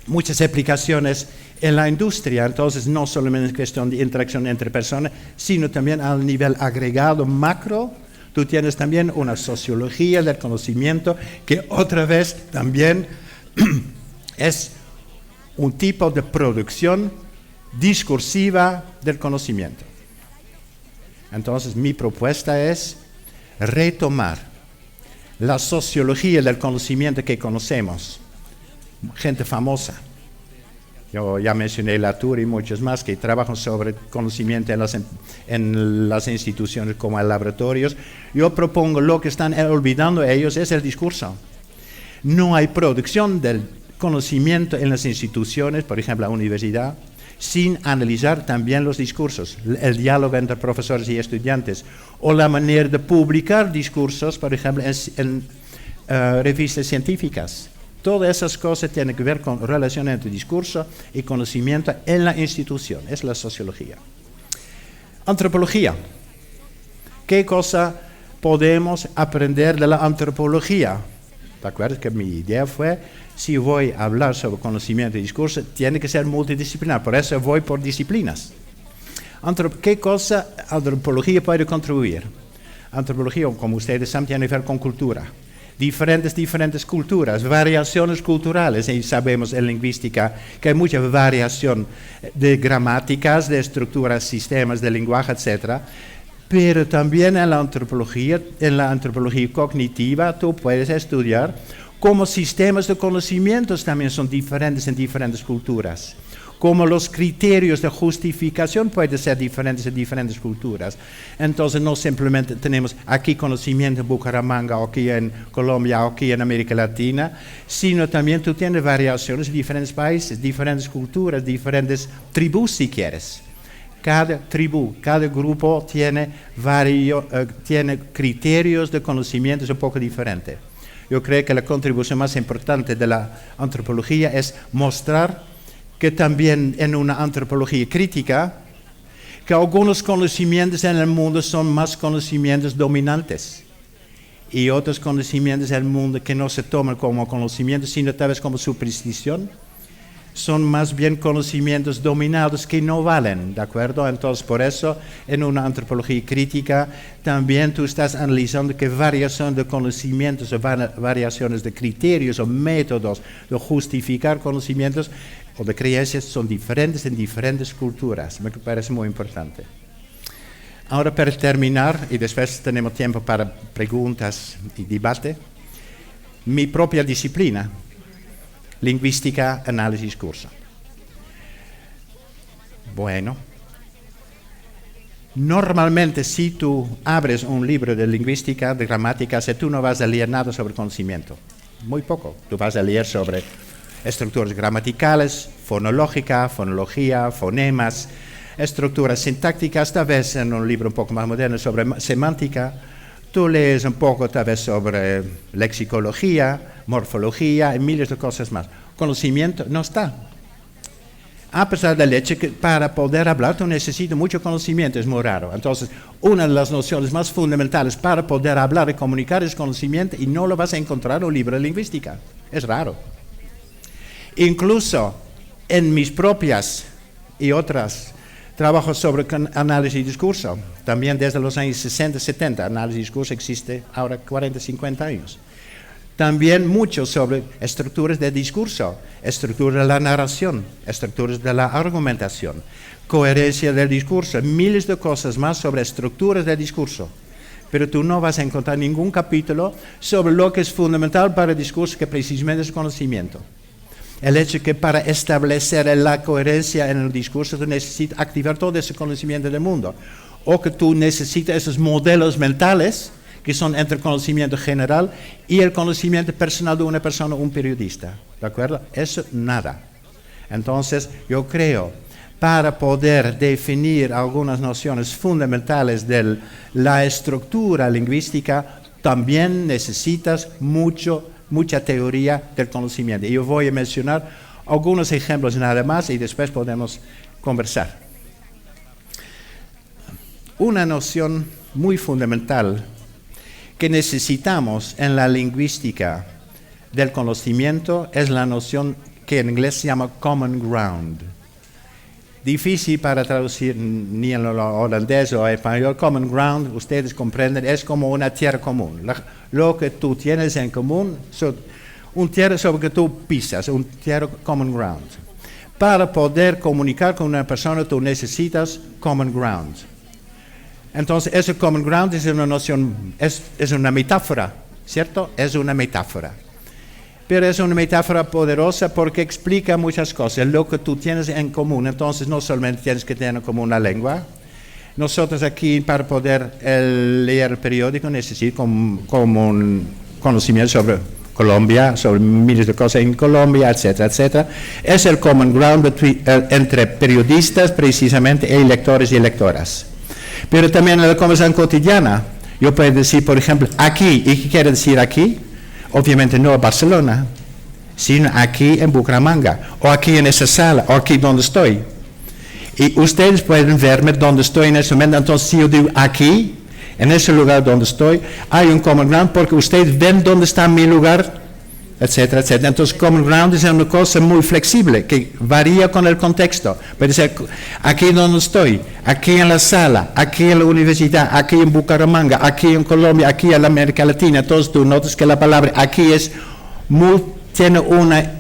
muchas aplicaciones en la industria. Entonces, no solamente es cuestión de interacción entre personas, sino también al nivel agregado macro. Tú tienes también una sociología del conocimiento que otra vez también es un tipo de producción discursiva del conocimiento. Entonces, mi propuesta es retomar la sociología del conocimiento que conocemos, gente famosa. Yo ya mencioné Latour y muchos más que trabajan sobre conocimiento en las instituciones como en laboratorios. Yo propongo lo que están olvidando ellos es el discurso. No hay producción del conocimiento en las instituciones, por ejemplo la universidad, sin analizar también los discursos, el diálogo entre profesores y estudiantes, o la manera de publicar discursos, por ejemplo, en revistas científicas. Todas esas cosas tienen que ver con relación entre discurso y conocimiento en la institución, es la sociología. Antropología. ¿Qué cosa podemos aprender de la antropología? ¿Te acuerdas que mi idea fue, si voy a hablar sobre conocimiento y discurso, tiene que ser multidisciplinar, por eso voy por disciplinas. ¿Qué cosa antropología puede contribuir? Antropología, como ustedes saben, tiene que ver con cultura. Diferentes culturas, variaciones culturales, y sabemos en lingüística que hay mucha variación de gramáticas, de estructuras, sistemas, de lenguaje, etc. Pero también en la antropología cognitiva, tú puedes estudiar cómo sistemas de conocimientos también son diferentes en diferentes culturas. Cómo los criterios de justificación pueden ser diferentes en diferentes culturas. Entonces no simplemente tenemos aquí conocimiento en Bucaramanga, o aquí en Colombia, o aquí en América Latina, sino también tú tienes variaciones en diferentes países, diferentes culturas, diferentes tribus si quieres. Cada tribu, cada grupo tiene criterios de conocimientos un poco diferentes. Yo creo que la contribución más importante de la antropología es mostrar que también en una antropología crítica, que algunos conocimientos en el mundo son más conocimientos dominantes y otros conocimientos del mundo que no se toman como conocimientos, sino tal vez como superstición, son más bien conocimientos dominados que no valen, ¿de acuerdo? Entonces, por eso, en una antropología crítica, también tú estás analizando qué variación de conocimientos o variaciones de criterios o métodos de justificar conocimientos o de creencias son diferentes en diferentes culturas. Me parece muy importante. Ahora, para terminar, y después tenemos tiempo para preguntas y debate, mi propia disciplina, lingüística, análisis, discurso. Bueno, normalmente si tú abres un libro de lingüística, de gramática, tú no vas a leer nada sobre conocimiento, muy poco. Tú vas a leer sobre estructuras gramaticales, fonológica, fonología, fonemas, estructuras sintácticas, tal vez en un libro un poco más moderno sobre semántica. Tú lees un poco tal vez sobre lexicología, morfología y miles de cosas más. Conocimiento no está. A pesar del hecho que para poder hablar tú necesitas mucho conocimiento, es muy raro. Entonces, una de las nociones más fundamentales para poder hablar y comunicar es conocimiento y no lo vas a encontrar en un libro de lingüística. Es raro. Incluso en mis propias y otras trabajos sobre análisis y discurso, también desde los años 60, 70, análisis y discurso existe ahora 40, 50 años. También mucho sobre estructuras de discurso, estructuras de la narración, estructuras de la argumentación, coherencia del discurso, miles de cosas más sobre estructuras de discurso. Pero tú no vas a encontrar ningún capítulo sobre lo que es fundamental para el discurso, que precisamente es conocimiento. El hecho que para establecer la coherencia en el discurso tú necesitas activar todo ese conocimiento del mundo. O que tú necesitas esos modelos mentales que son entre el conocimiento general y el conocimiento personal de una persona, un periodista. ¿De acuerdo? Eso nada. Entonces yo creo, para poder definir algunas nociones fundamentales de la estructura lingüística, también necesitas mucha teoría del conocimiento. Y yo voy a mencionar algunos ejemplos nada más y después podemos conversar. Una noción muy fundamental que necesitamos en la lingüística del conocimiento es la noción que en inglés se llama common ground. Difícil para traducir ni en holandés o español. Common ground, ustedes comprenden, es como una tierra común. Lo que tú tienes en común, un tierra sobre que tú pisas, un tierra common ground. Para poder comunicar con una persona, tú necesitas common ground. Entonces, ese common ground es una noción, es una metáfora, ¿cierto? Es una metáfora. Pero es una metáfora poderosa porque explica muchas cosas, lo que tú tienes en común. Entonces, no solamente tienes que tener en común una lengua. Nosotros aquí, para poder leer el periódico, necesitamos como un conocimiento sobre Colombia, sobre miles de cosas en Colombia, etcétera, etcétera. Es el common ground entre periodistas, precisamente, y lectores y lectoras. Pero también en la conversación cotidiana, yo puedo decir, por ejemplo, aquí. ¿Y qué quiere decir aquí? Obviamente no en Barcelona, sino aquí en Bucaramanga, o aquí en esa sala, o aquí donde estoy. Y ustedes pueden verme donde estoy en ese momento. Entonces, si yo digo aquí, en ese lugar donde estoy, hay un common ground porque ustedes ven dónde está mi lugar, etcétera, etcétera. Entonces, common ground es una cosa muy flexible, que varía con el contexto. Puede ser aquí donde estoy, aquí en la sala, aquí en la universidad, aquí en Bucaramanga, aquí en Colombia, aquí en la América Latina. Entonces, tú notas que la palabra aquí tiene una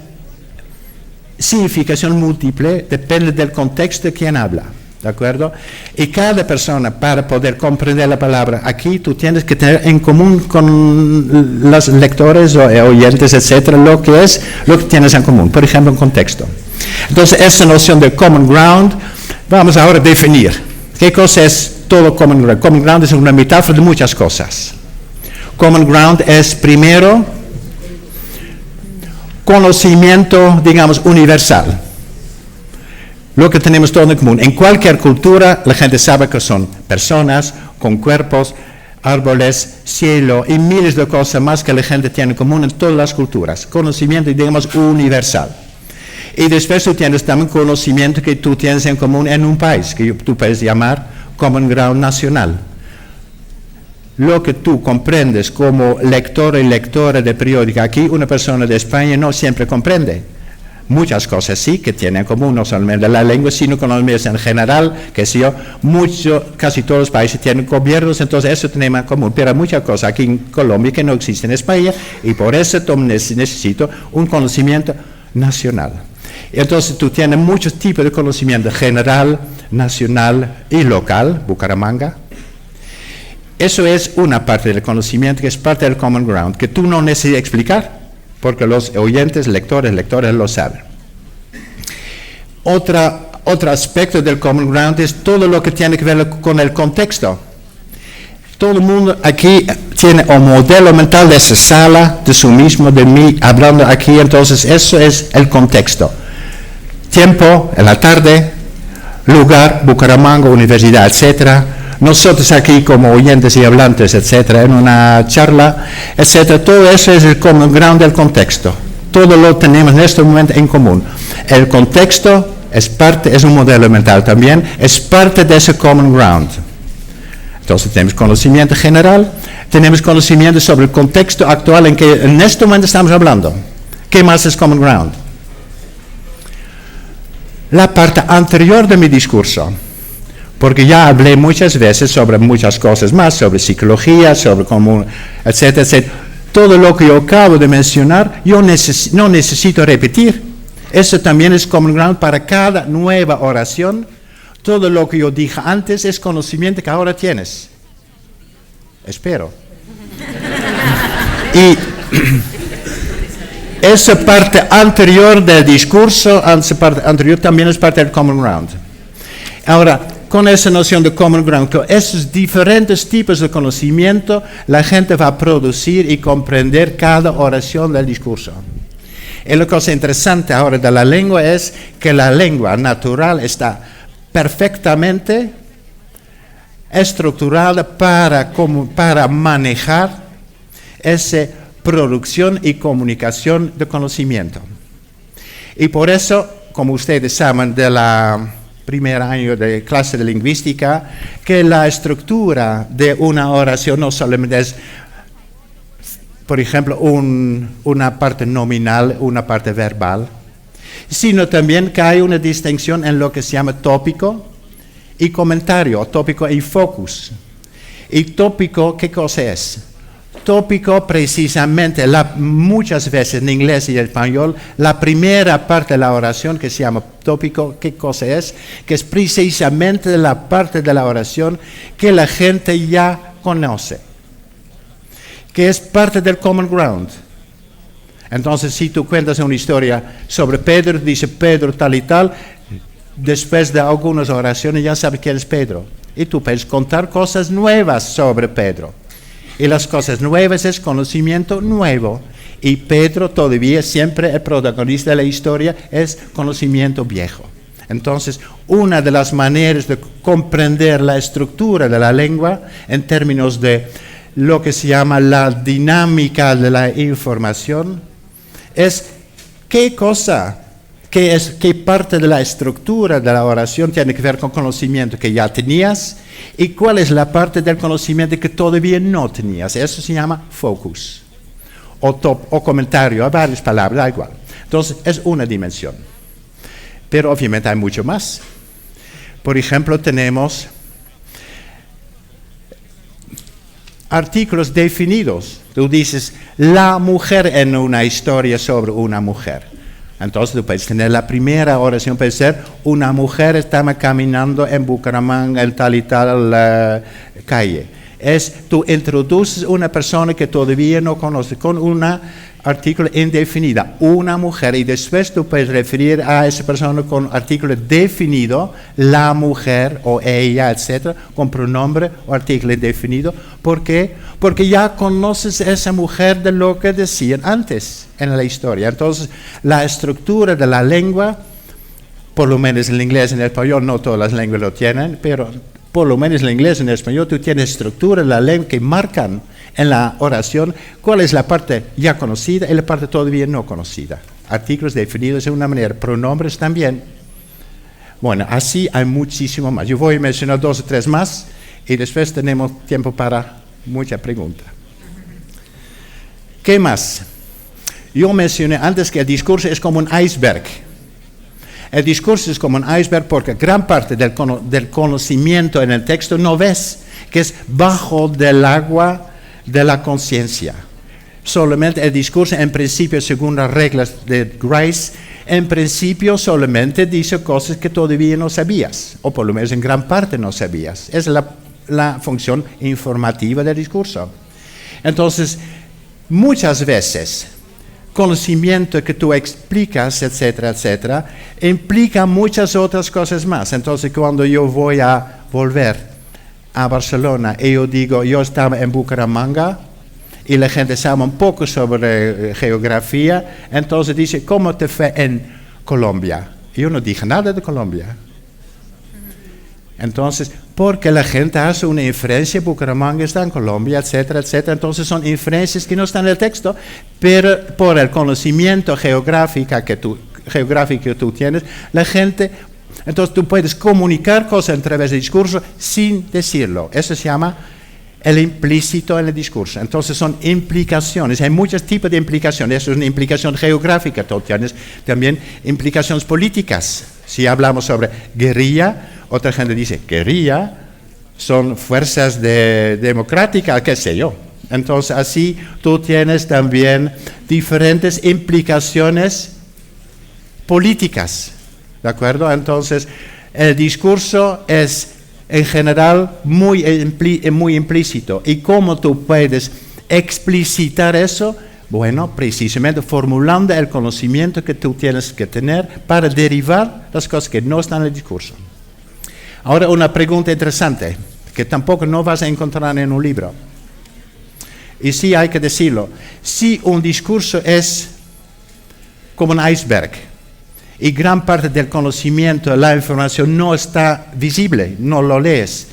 significación múltiple, depende del contexto de quien habla. ¿De acuerdo? Y cada persona, para poder comprender la palabra aquí, tú tienes que tener en común con los lectores o oyentes, etcétera, lo que tienes en común. Por ejemplo, un contexto. Entonces, esa noción de common ground, vamos ahora a definir. ¿Qué cosa es todo common ground? Common ground es una metáfora de muchas cosas. Common ground es, primero, conocimiento, digamos, universal. Lo que tenemos todo en común. En cualquier cultura, la gente sabe que son personas con cuerpos, árboles, cielo y miles de cosas más que la gente tiene en común en todas las culturas. Conocimiento, digamos, universal. Y después tú tienes también conocimiento que tú tienes en común en un país, que tú puedes llamar common ground nacional. lo que tú comprendes como lector y lectora de periódica aquí, una persona de España no siempre comprende. Muchas cosas sí que tienen en común, no solamente la lengua, sino con los medios en general, que sí, casi todos los países tienen gobiernos, entonces eso tenemos en común, pero hay muchas cosas aquí en Colombia que no existen en España, y por eso necesito un conocimiento nacional. Entonces tú tienes muchos tipos de conocimiento general, nacional y local, Bucaramanga. Eso es una parte del conocimiento que es parte del common ground, que tú no necesitas explicar, porque los oyentes, lectores lo saben. Otro aspecto del common ground es todo lo que tiene que ver con el contexto. Todo el mundo aquí tiene un modelo mental de esa sala, de su mismo, de mí, hablando aquí, entonces eso es el contexto. Tiempo, en la tarde, lugar, Bucaramanga, universidad, etcétera. Nosotros aquí como oyentes y hablantes, etcétera, en una charla, etcétera, todo eso es el common ground del contexto. Todo lo tenemos en este momento en común. El contexto es un modelo mental también, es parte de ese common ground. Entonces tenemos conocimiento general, tenemos conocimiento sobre el contexto actual en que en este momento estamos hablando. ¿Qué más es common ground? La parte anterior de mi discurso. Porque ya hablé muchas veces sobre muchas cosas más, sobre psicología, sobre cómo, etcétera, etcétera. Todo lo que yo acabo de mencionar, yo no necesito repetir. Eso también es common ground para cada nueva oración. Todo lo que yo dije antes es conocimiento que ahora tienes. Espero. Y esa parte anterior del discurso, esa parte anterior también es parte del common ground. Ahora, con esa noción de common ground, con esos diferentes tipos de conocimiento, la gente va a producir y comprender cada oración del discurso. Y la cosa interesante ahora de la lengua es que la lengua natural está perfectamente estructurada para manejar esa producción y comunicación de conocimiento. Y por eso, como ustedes saben de la primer año de clase de lingüística, que la estructura de una oración no solamente es, por ejemplo, una parte nominal, una parte verbal, sino también que hay una distinción en lo que se llama tópico y comentario, tópico y focus. ¿Y tópico qué cosa es? Tópico precisamente, muchas veces en inglés y en español, la primera parte de la oración que se llama tópico, ¿qué cosa es? Que es precisamente la parte de la oración que la gente ya conoce, que es parte del common ground. Entonces, si tú cuentas una historia sobre Pedro, dice Pedro tal y tal, después de algunas oraciones ya sabes quién es Pedro. Y tú puedes contar cosas nuevas sobre Pedro. Y las cosas nuevas es conocimiento nuevo. Y Pedro todavía siempre el protagonista de la historia es conocimiento viejo. Entonces, una de las maneras de comprender la estructura de la lengua en términos de lo que se llama la dinámica de la información es qué parte de la estructura de la oración tiene que ver con conocimiento que ya tenías y cuál es la parte del conocimiento que todavía no tenías. Eso se llama focus o comentario, hay varias palabras, da igual. Entonces, es una dimensión. Pero obviamente hay mucho más. Por ejemplo, tenemos artículos definidos. Tú dices, la mujer en una historia sobre una mujer. Entonces tú puedes tener la primera oración, puede ser, una mujer estaba caminando en Bucaramanga, en tal y tal calle. Tú introduces una persona que todavía no conoces con una artículo indefinida, una mujer, y después tú puedes referir a esa persona con artículo definido, la mujer o ella, etcétera, con pronombre o artículo indefinido. ¿Por qué? Porque ya conoces a esa mujer de lo que decían antes en la historia. Entonces, la estructura de la lengua, por lo menos en el inglés y en el español, no todas las lenguas lo tienen, pero por lo menos en el inglés y en el español, tú tienes estructura de la lengua que marcan en la oración cuál es la parte ya conocida y la parte todavía no conocida. Artículos definidos de una manera, pronombres también. Bueno, así hay muchísimo más. Yo voy a mencionar 2 o 3 más y después tenemos tiempo para Mucha pregunta. ¿Qué más? Yo mencioné antes que el discurso es como un iceberg. El discurso es como un iceberg porque gran parte del conocimiento en el texto no ves, que es bajo del agua de la conciencia. Solamente el discurso, en principio, según las reglas de Grace, en principio solamente dice cosas que todavía no sabías, o por lo menos en gran parte no sabías. Es la función informativa del discurso. Entonces, muchas veces, conocimiento que tú explicas, etcétera, etcétera, implica muchas otras cosas más. Entonces, cuando yo voy a volver a Barcelona y yo digo, yo estaba en Bucaramanga, y la gente sabe un poco sobre geografía, entonces dice, ¿cómo te fue en Colombia? Y yo no dije nada de Colombia. Entonces, porque la gente hace una inferencia, Bucaramanga está en Colombia, etcétera, etcétera. Entonces son inferencias que no están en el texto, pero por el conocimiento geográfico que tú tienes, la gente, entonces tú puedes comunicar cosas a través del discurso sin decirlo. Eso se llama el implícito en el discurso. Entonces son implicaciones, hay muchos tipos de implicaciones. Eso es una implicación geográfica, tú tienes también implicaciones políticas. Si hablamos sobre guerrilla, otra gente dice, guerrilla son fuerzas democráticas, qué sé yo. Entonces así tú tienes también diferentes implicaciones políticas, ¿de acuerdo? Entonces el discurso es en general muy implícito. ¿Y cómo tú puedes explicitar eso? Bueno, precisamente formulando el conocimiento que tú tienes que tener para derivar las cosas que no están en el discurso. Ahora una pregunta interesante, que tampoco no vas a encontrar en un libro. Y sí hay que decirlo, si un discurso es como un iceberg, y gran parte del conocimiento, la información no está visible, no lo lees,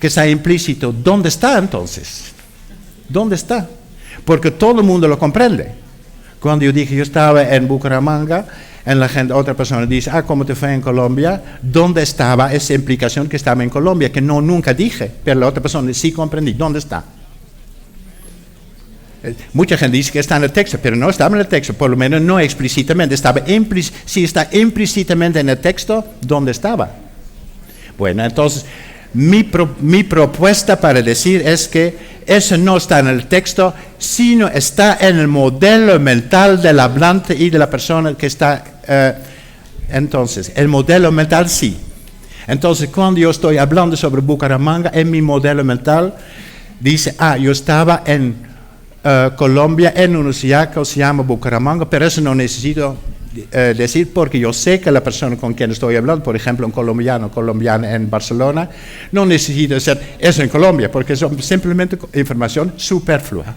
que está implícito, ¿dónde está entonces? ¿Dónde está? Porque todo el mundo lo comprende. Cuando yo dije, yo estaba en Bucaramanga, otra persona dice, ¿cómo te fue en Colombia? ¿Dónde estaba esa implicación que estaba en Colombia? Que nunca dije, pero la otra persona sí comprendí, ¿dónde está? Mucha gente dice que está en el texto, pero no estaba en el texto, por lo menos no explícitamente. Si está implícitamente en el texto, ¿dónde estaba? Bueno, entonces, mi propuesta para decir es que eso no está en el texto, sino está en el modelo mental del hablante y de la persona que está. Entonces, el modelo mental sí. Entonces, cuando yo estoy hablando sobre Bucaramanga, en mi modelo mental, dice, yo estaba en Colombia en una ciudad que se llama Bucaramanga, pero eso no necesito decir porque yo sé que la persona con quien estoy hablando, por ejemplo un colombiana en Barcelona, no necesito decir eso en Colombia porque es simplemente información superflua.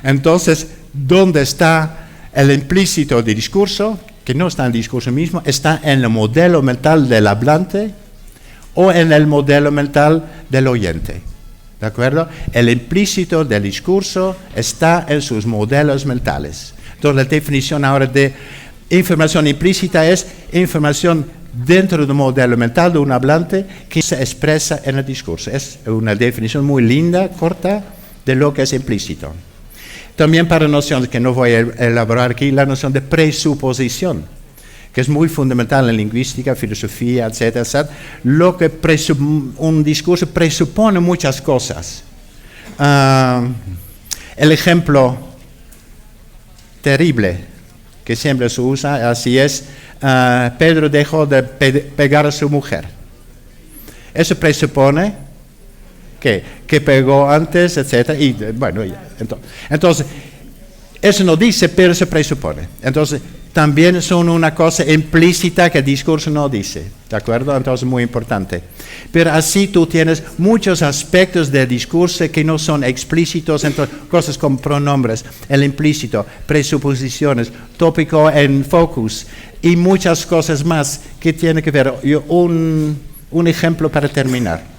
Entonces, ¿dónde está el implícito del discurso? Que no está en el discurso mismo, está en el modelo mental del hablante o en el modelo mental del oyente. ¿De acuerdo? El implícito del discurso está en sus modelos mentales. Entonces, la definición ahora de información implícita es información dentro del modelo mental de un hablante que se expresa en el discurso. Es una definición muy linda, corta, de lo que es implícito. También para nociones que no voy a elaborar aquí, la noción de presuposición, que es muy fundamental en lingüística, filosofía, etcétera, etcétera. Lo que un discurso presupone muchas cosas. El ejemplo terrible que siempre se usa, así es, Pedro dejó de pegar a su mujer. Eso presupone que pegó antes, etcétera, y bueno, entonces, eso no dice, pero se presupone. Entonces, también son una cosa implícita que el discurso no dice, ¿de acuerdo? Entonces, muy importante. Pero así tú tienes muchos aspectos del discurso que no son explícitos, entonces, cosas como pronombres, el implícito, presuposiciones, tópico en focus, y muchas cosas más que tienen que ver. Un ejemplo para terminar.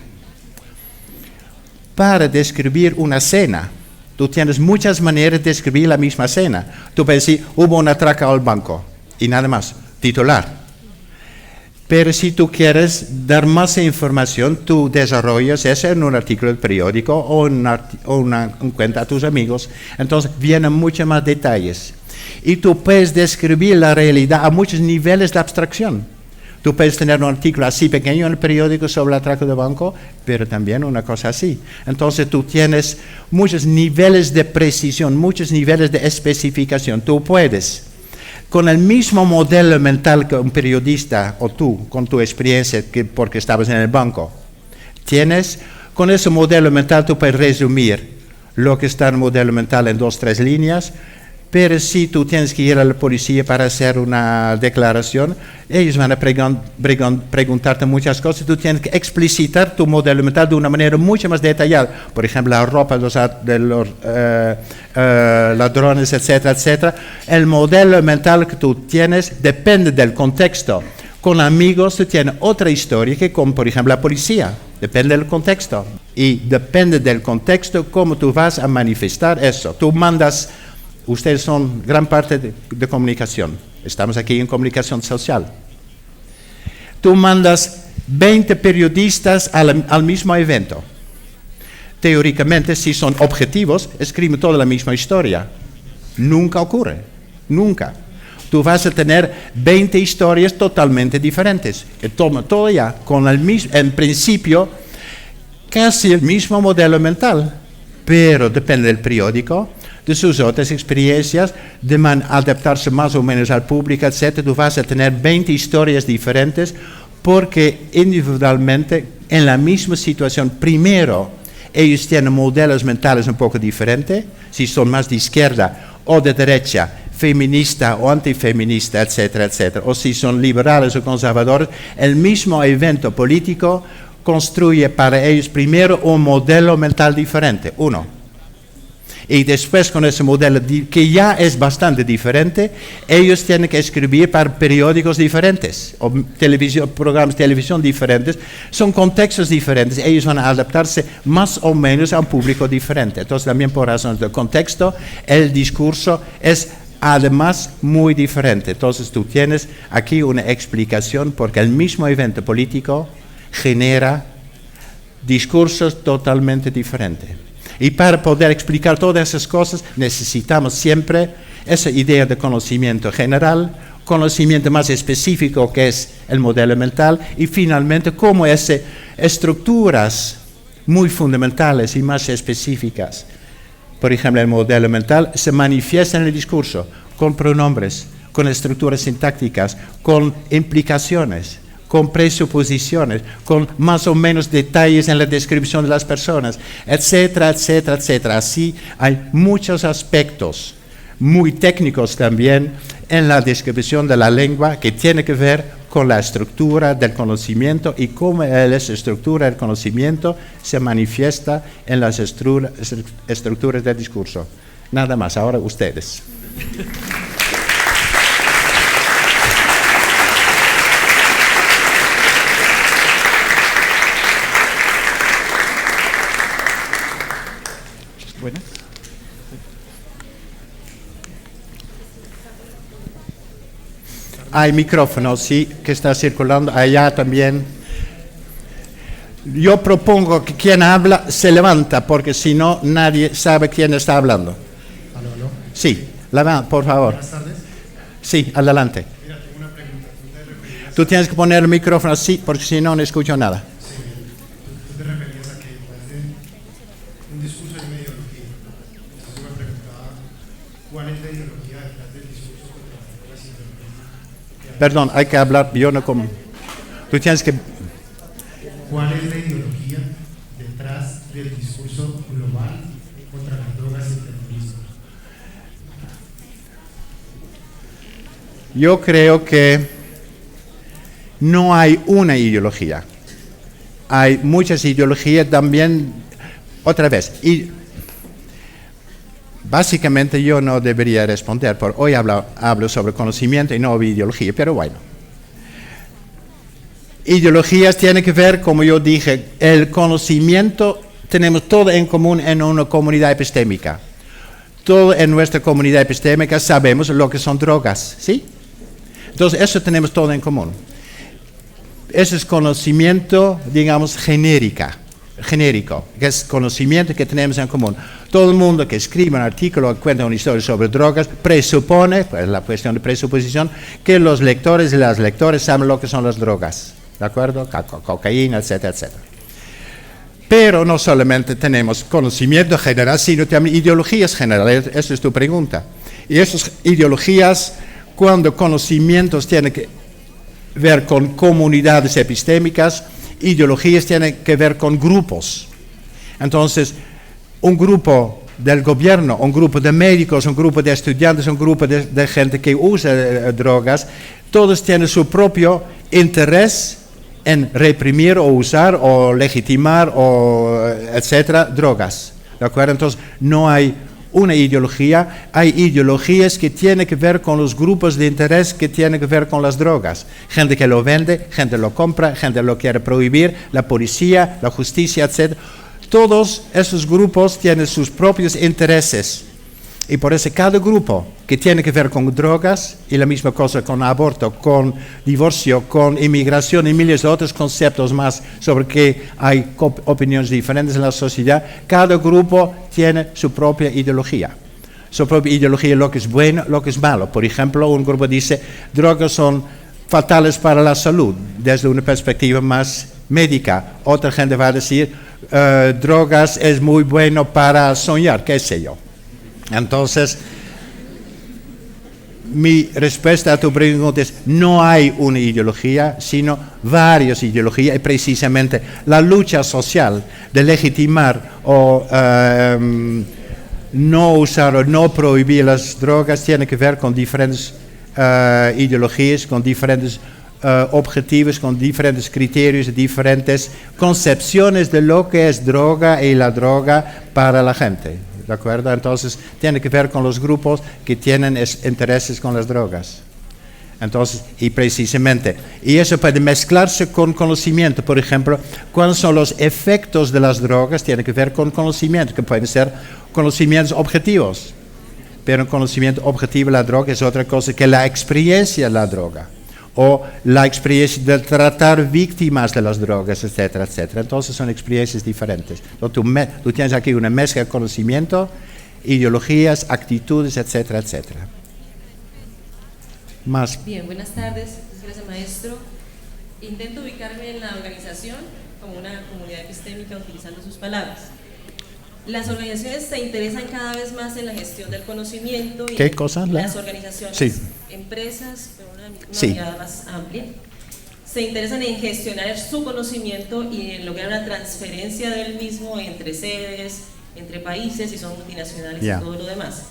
Para describir una cena, tú tienes muchas maneras de describir la misma cena. Tú puedes decir, hubo un atraco al banco, y nada más, titular. Pero si tú quieres dar más información, tú desarrollas eso en un artículo del periódico o un cuenta a tus amigos. Entonces vienen muchos más detalles. Y tú puedes describir la realidad a muchos niveles de abstracción. Tú puedes tener un artículo así pequeño en el periódico sobre el atraco de banco, pero también una cosa así. Entonces tú tienes muchos niveles de precisión, muchos niveles de especificación. Tú puedes, con el mismo modelo mental que un periodista o tú, con tu experiencia porque estabas en el banco, con ese modelo mental tú puedes resumir lo que está en el modelo mental en 2 o 3 líneas. Pero si tú tienes que ir a la policía para hacer una declaración, ellos van a preguntarte muchas cosas. Tú tienes que explicitar tu modelo mental de una manera mucho más detallada. Por ejemplo, la ropa de los ladrones, etcétera, etcétera. El modelo mental que tú tienes depende del contexto. Con amigos tú tienes otra historia que con, por ejemplo, la policía. Depende del contexto. Y depende del contexto cómo tú vas a manifestar eso. Tú mandas... Ustedes son gran parte de comunicación. Estamos aquí en comunicación social. Tú mandas 20 periodistas al mismo evento. Teóricamente, si son objetivos, escriben toda la misma historia. Nunca ocurre. Nunca. Tú vas a tener 20 historias totalmente diferentes. Que toman todo ya con en principio, casi el mismo modelo mental. Pero depende del periódico, de sus otras experiencias, de adaptarse más o menos al público, etc. Tú vas a tener 20 historias diferentes porque individualmente, en la misma situación, primero, ellos tienen modelos mentales un poco diferentes, si son más de izquierda o de derecha, feminista o antifeminista, etcétera, etcétera, o si son liberales o conservadores, el mismo evento político construye para ellos primero un modelo mental diferente, uno. Y después con ese modelo que ya es bastante diferente, ellos tienen que escribir para periódicos diferentes, o programas de televisión diferentes, son contextos diferentes, ellos van a adaptarse más o menos a un público diferente. Entonces también por razones del contexto, el discurso es además muy diferente. Entonces tú tienes aquí una explicación porque el mismo evento político genera discursos totalmente diferentes. Y para poder explicar todas esas cosas necesitamos siempre esa idea de conocimiento general, conocimiento más específico que es el modelo mental y finalmente cómo esas estructuras muy fundamentales y más específicas, por ejemplo el modelo mental, se manifiesta en el discurso con pronombres, con estructuras sintácticas, con implicaciones, con presuposiciones, con más o menos detalles en la descripción de las personas, etcétera, etcétera, etcétera. Así hay muchos aspectos muy técnicos también en la descripción de la lengua que tiene que ver con la estructura del conocimiento y cómo esa estructura del conocimiento se manifiesta en las estructuras del discurso. Nada más, ahora ustedes. Buenas. Hay micrófono, sí, que está circulando. Allá también. Yo propongo que quien habla se levanta, porque si no, nadie sabe quién está hablando. ¿Aló? Sí, por favor. Buenas tardes. Sí, adelante. Mira, tengo una pregunta. Tú tienes que poner el micrófono así, porque si no, no escucho nada. Sí, tú te referías a que después de un discurso de una ideología. Entonces yo me preguntaba, ¿cuál es la ideología detrás del discurso contra las drogas y el terrorismo? Perdón, hay que hablar, yo no como... Tú tienes que... ¿Cuál es la ideología detrás del discurso global contra las drogas y el terrorismo? Yo creo que no hay una ideología. Hay muchas ideologías también, otra vez, y básicamente yo no debería responder, porque hoy hablo sobre conocimiento y no ideología, pero bueno. Ideologías tienen que ver, como yo dije, el conocimiento, tenemos todo en común en una comunidad epistémica. Todo en nuestra comunidad epistémica sabemos lo que son drogas, ¿sí? Entonces eso tenemos todo en común. Ese es conocimiento, digamos, genérico, que es conocimiento que tenemos en común. Todo el mundo que escribe un artículo o cuenta una historia sobre drogas presupone, pues la cuestión de presuposición, que los lectores y las lectoras saben lo que son las drogas, ¿de acuerdo? Cocaína, etcétera, etcétera. Pero no solamente tenemos conocimiento general, sino también ideologías generales. Esa es tu pregunta. Y esas ideologías, cuando conocimientos tienen que ver con comunidades epistémicas, ideologías tienen que ver con grupos. Entonces, un grupo del gobierno, un grupo de médicos, un grupo de estudiantes, un grupo de gente que usa drogas, todos tienen su propio interés en reprimir o usar o legitimar o etcétera drogas, ¿de acuerdo? Entonces no hay una ideología, hay ideologías que tienen que ver con los grupos de interés que tienen que ver con las drogas, gente que lo vende, gente lo compra, gente lo quiere prohibir, la policía, la justicia, etcétera. Todos esos grupos tienen sus propios intereses. Y por eso cada grupo que tiene que ver con drogas, y la misma cosa con aborto, con divorcio, con inmigración y miles de otros conceptos más sobre que hay opiniones diferentes en la sociedad, cada grupo tiene su propia ideología. Su propia ideología, lo que es bueno, lo que es malo. Por ejemplo, un grupo dice, drogas son fatales para la salud, desde una perspectiva más médica. Otra gente va a decir, drogas es muy bueno para soñar, qué sé yo. Entonces, mi respuesta a tu pregunta es, no hay una ideología, sino varias ideologías, y precisamente la lucha social de legitimar o no usar o no prohibir las drogas tiene que ver con diferentes ideologías, con diferentes objetivos, con diferentes criterios, diferentes concepciones de lo que es droga y la droga para la gente. ¿De acuerdo? Entonces, tiene que ver con los grupos que tienen intereses con las drogas. Entonces, y precisamente, y eso puede mezclarse con conocimiento. Por ejemplo, ¿cuáles son los efectos de las drogas? Tiene que ver con conocimiento, que pueden ser conocimientos objetivos. Pero un conocimiento objetivo de la droga es otra cosa que la experiencia de la droga. O la experiencia de tratar víctimas de las drogas, etcétera, etcétera. Entonces son experiencias diferentes. Entonces, tú tienes aquí una mezcla de conocimiento, ideologías, actitudes, etcétera, etcétera. Más. Bien, buenas tardes. Gracias, maestro. Intento ubicarme en la organización como una comunidad epistémica utilizando sus palabras. Las organizaciones se interesan cada vez más en la gestión del conocimiento. Y ¿qué cosas? Las organizaciones, sí. Empresas, una sí. mirada más amplia, se interesan en gestionar su conocimiento y en lograr una transferencia del mismo entre sedes, entre países, y son multinacionales y todo lo demás.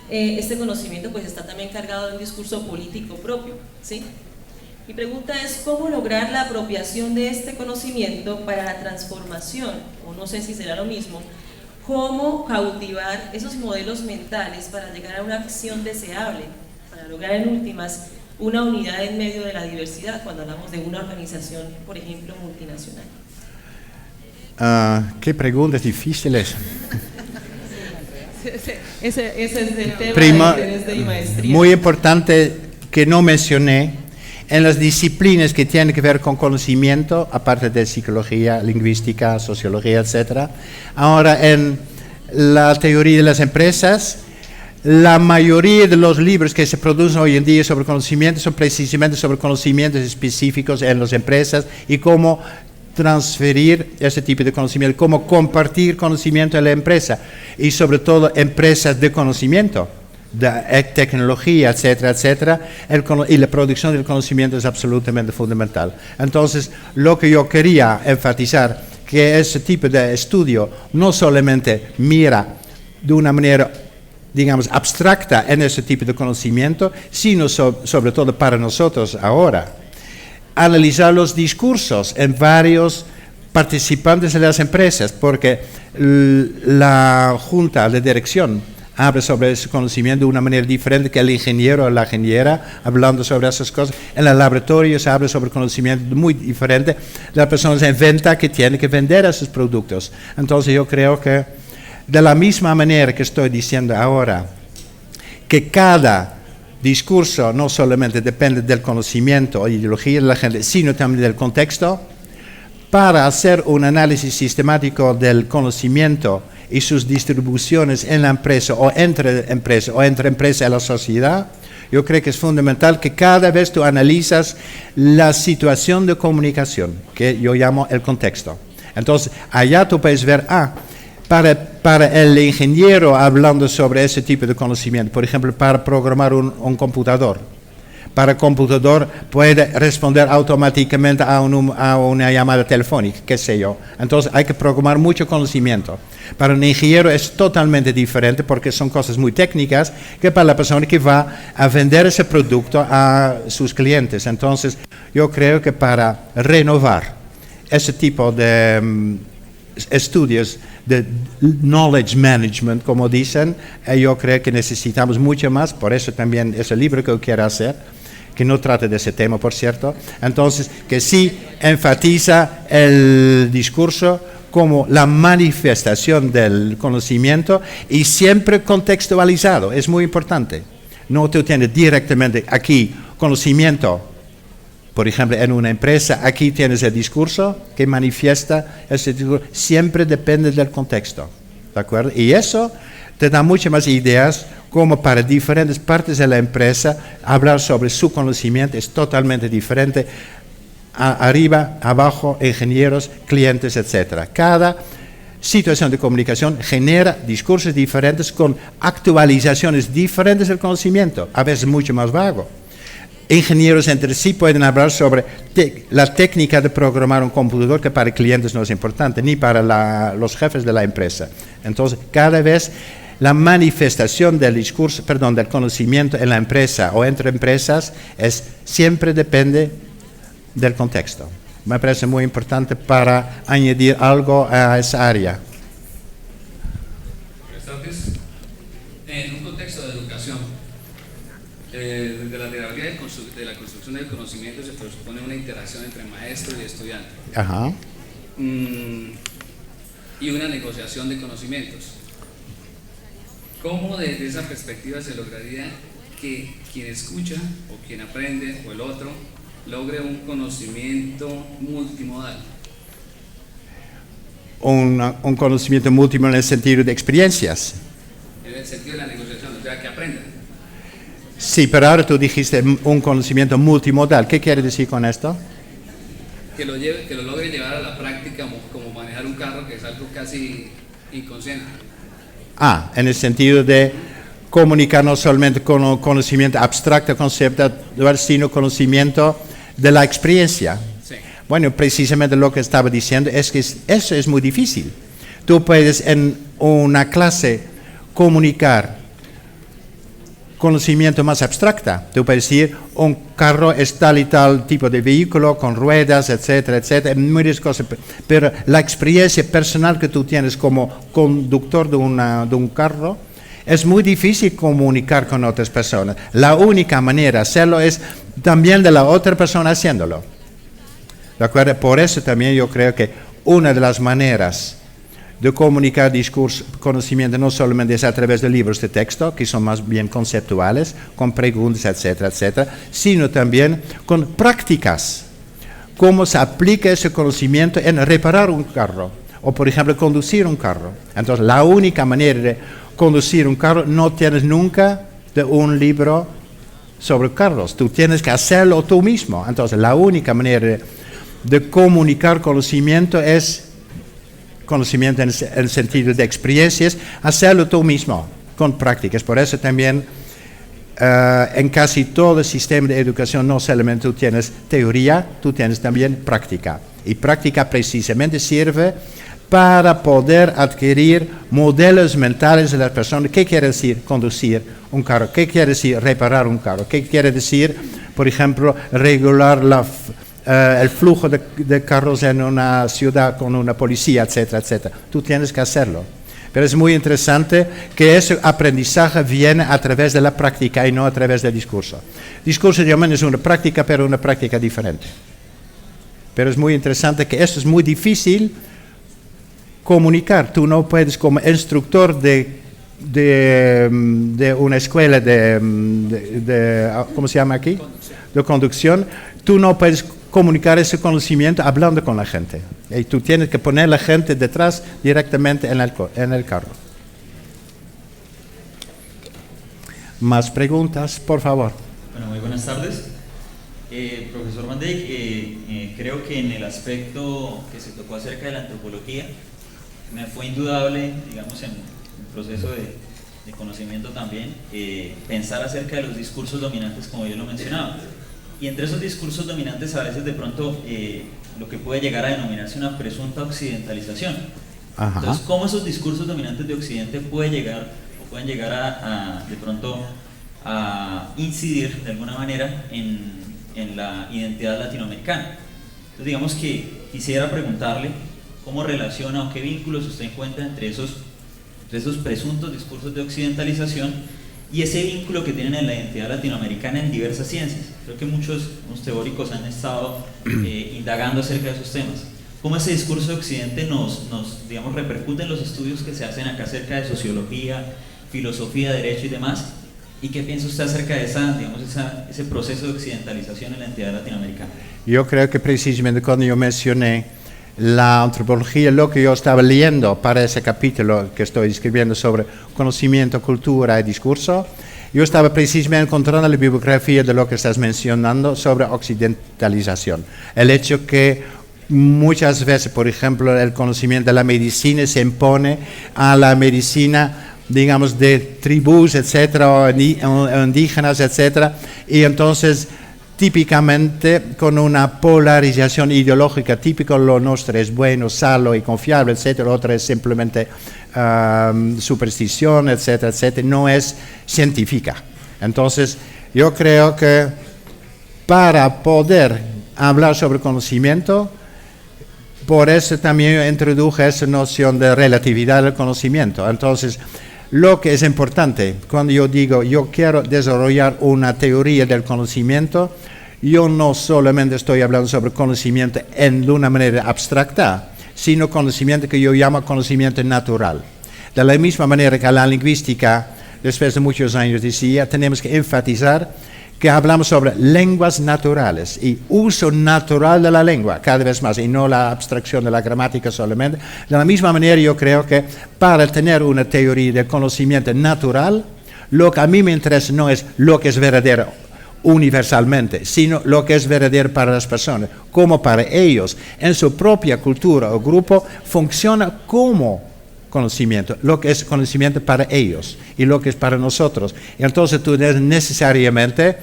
Este conocimiento pues está también cargado de un discurso político propio, ¿sí? Mi pregunta es cómo lograr la apropiación de este conocimiento para la transformación, o no sé si será lo mismo, cómo cautivar esos modelos mentales para llegar a una acción deseable, para lograr en últimas una unidad en medio de la diversidad cuando hablamos de una organización, por ejemplo, multinacional. Qué preguntas difíciles. Ese es el tema de interés de mi maestría. Muy importante que no mencioné, en las disciplinas que tienen que ver con conocimiento, aparte de psicología, lingüística, sociología, etc. Ahora, en la teoría de las empresas, la mayoría de los libros que se producen hoy en día sobre conocimiento son precisamente sobre conocimientos específicos en las empresas y cómo transferir ese tipo de conocimiento, cómo compartir conocimiento en la empresa y sobre todo empresas de conocimiento, de tecnología, etcétera, etcétera, y la producción del conocimiento es absolutamente fundamental. Entonces, lo que yo quería enfatizar, que ese tipo de estudio no solamente mira de una manera, digamos, abstracta en ese tipo de conocimiento, sino sobre todo para nosotros ahora, analizar los discursos en varios participantes de las empresas, porque la junta de dirección habla sobre ese conocimiento de una manera diferente que el ingeniero o la ingeniera hablando sobre esas cosas. En el laboratorio se habla sobre conocimiento muy diferente de las personas en venta que tienen que vender esos productos. Entonces yo creo que de la misma manera que estoy diciendo ahora, que cada discurso no solamente depende del conocimiento o ideología de la gente, sino también del contexto. Para hacer un análisis sistemático del conocimiento y sus distribuciones en la empresa o entre empresa y la sociedad, yo creo que es fundamental que cada vez tú analizas la situación de comunicación, que yo llamo el contexto. Entonces, allá tú puedes ver, para el ingeniero hablando sobre ese tipo de conocimiento, por ejemplo, para programar un computador. Para el computador puede responder automáticamente a una llamada telefónica, qué sé yo. Entonces hay que programar mucho conocimiento. Para un ingeniero es totalmente diferente porque son cosas muy técnicas que para la persona que va a vender ese producto a sus clientes. Entonces yo creo que para renovar ese tipo de estudios de knowledge management, como dicen, yo creo que necesitamos mucho más. Por eso también ese libro que yo quiero hacer, que no trata de ese tema, por cierto. Entonces, que sí enfatiza el discurso como la manifestación del conocimiento y siempre contextualizado. Es muy importante. No tú tienes directamente aquí conocimiento, por ejemplo, en una empresa, aquí tienes el discurso que manifiesta ese discurso. Siempre depende del contexto, ¿de acuerdo? Y eso te da muchas más ideas como para diferentes partes de la empresa hablar sobre su conocimiento es totalmente diferente. Arriba, abajo, ingenieros, clientes, etc. Cada situación de comunicación genera discursos diferentes con actualizaciones diferentes del conocimiimiento, a veces mucho más vago. Ingenieros entre sí pueden hablar sobre la técnica de programar un computador, que para clientes no es importante, ni para los jefes de la empresa. Entonces, cada vez la manifestación del discurso, del conocimiento en la empresa o entre empresas siempre depende del contexto. Me parece muy importante para añadir algo a esa área. En un contexto de educación, desde la teoría de la construcción del conocimiento se presupone una interacción entre maestro y estudiante. Ajá. Y una negociación de conocimientos. ¿Cómo desde esa perspectiva se lograría que quien escucha o quien aprende o el otro logre un conocimiento multimodal? Un conocimiento multimodal en el sentido de experiencias. En el sentido de la negociación, o sea, que aprendan. Sí, pero ahora tú dijiste un conocimiento multimodal. ¿Qué quiere decir con esto? Que lo logre llevar a la práctica como manejar un carro, que es algo casi inconsciente. En el sentido de comunicar no solamente con conocimiento abstracto, conceptual, sino conocimiento de la experiencia. Sí. Bueno, precisamente lo que estaba diciendo es que eso es muy difícil. Tú puedes en una clase comunicar conocimiento más abstracta. Tú puedes decir, un carro es tal y tal tipo de vehículo, con ruedas, etcétera, etcétera, muchas cosas. Pero la experiencia personal que tú tienes como conductor de un carro, es muy difícil comunicar con otras personas. La única manera de hacerlo es también de la otra persona haciéndolo. ¿De acuerdo? Por eso también yo creo que una de las maneras de comunicar discurso, conocimiento, no solamente es a través de libros de texto, que son más bien conceptuales, con preguntas, etcétera, etcétera, sino también con prácticas. Cómo se aplica ese conocimiento en reparar un carro, o por ejemplo, conducir un carro. Entonces, la única manera de conducir un carro no tienes nunca de un libro sobre carros, tú tienes que hacerlo tú mismo. Entonces, la única manera de comunicar conocimiento es conocimiento en el sentido de experiencias, hacerlo tú mismo, con prácticas. Por eso también en casi todo el sistema de educación no solamente tú tienes teoría, tú tienes también práctica. Y práctica precisamente sirve para poder adquirir modelos mentales de las personas. ¿Qué quiere decir conducir un carro? ¿Qué quiere decir reparar un carro? ¿Qué quiere decir, por ejemplo, regular el flujo de carros en una ciudad con una policía, etcétera, etcétera? Tú tienes que hacerlo. Pero es muy interesante que ese aprendizaje viene a través de la práctica y no a través del discurso. Discurso también es una práctica, pero una práctica diferente. Pero es muy interesante que esto es muy difícil comunicar. Tú no puedes, como instructor de de una escuela ¿cómo se llama aquí? De conducción, tú no puedes comunicar ese conocimiento hablando con la gente. Y tú tienes que poner la gente detrás directamente en el carro. Más preguntas, por favor. Bueno, muy buenas tardes. Profesor Van Dijk, creo que en el aspecto que se tocó acerca de la antropología, me fue indudable, digamos, en el proceso de conocimiento también, pensar acerca de los discursos dominantes, como yo lo mencionaba. Y entre esos discursos dominantes, a veces de pronto, lo que puede llegar a denominarse una presunta occidentalización. Ajá. Entonces, ¿cómo esos discursos dominantes de Occidente pueden llegar de pronto a incidir de alguna manera en la identidad latinoamericana? Entonces, digamos que quisiera preguntarle cómo relaciona o qué vínculos usted encuentra entre esos presuntos discursos de occidentalización y ese vínculo que tienen en la identidad latinoamericana en diversas ciencias. Creo que muchos teóricos han estado indagando acerca de esos temas. ¿Cómo ese discurso de Occidente nos digamos, repercute en los estudios que se hacen acá acerca de sociología, filosofía, derecho y demás? ¿Y qué piensa usted acerca de ese proceso de occidentalización en la entidad latinoamericana? Yo creo que precisamente cuando yo mencioné la antropología, lo que yo estaba leyendo para ese capítulo que estoy escribiendo sobre conocimiento, cultura y discurso, yo estaba precisamente encontrando la bibliografía de lo que estás mencionando sobre occidentalización. El hecho que muchas veces, por ejemplo, el conocimiento de la medicina se impone a la medicina, digamos, de tribus, etcétera, o indígenas, etcétera, y entonces típicamente con una polarización ideológica, típico lo nuestro es bueno, sano y confiable, etcétera, lo otro es simplemente superstición, etcétera, etcétera, no es científica. Entonces, yo creo que para poder hablar sobre conocimiento, por eso también yo introduje esa noción de relatividad del conocimiento. Entonces, lo que es importante, cuando yo digo, yo quiero desarrollar una teoría del conocimiento, yo no solamente estoy hablando sobre conocimiento de una manera abstracta, sino conocimiento que yo llamo conocimiento natural. De la misma manera que la lingüística, después de muchos años, decía, tenemos que enfatizar que hablamos sobre lenguas naturales y uso natural de la lengua, cada vez más, y no la abstracción de la gramática solamente. De la misma manera, yo creo que para tener una teoría de conocimiento natural, lo que a mí me interesa no es lo que es verdadero universalmente, sino lo que es verdadero para las personas, como para ellos, en su propia cultura o grupo, funciona como conocimiento, lo que es conocimiento para ellos y lo que es para nosotros. Y entonces tú tienes necesariamente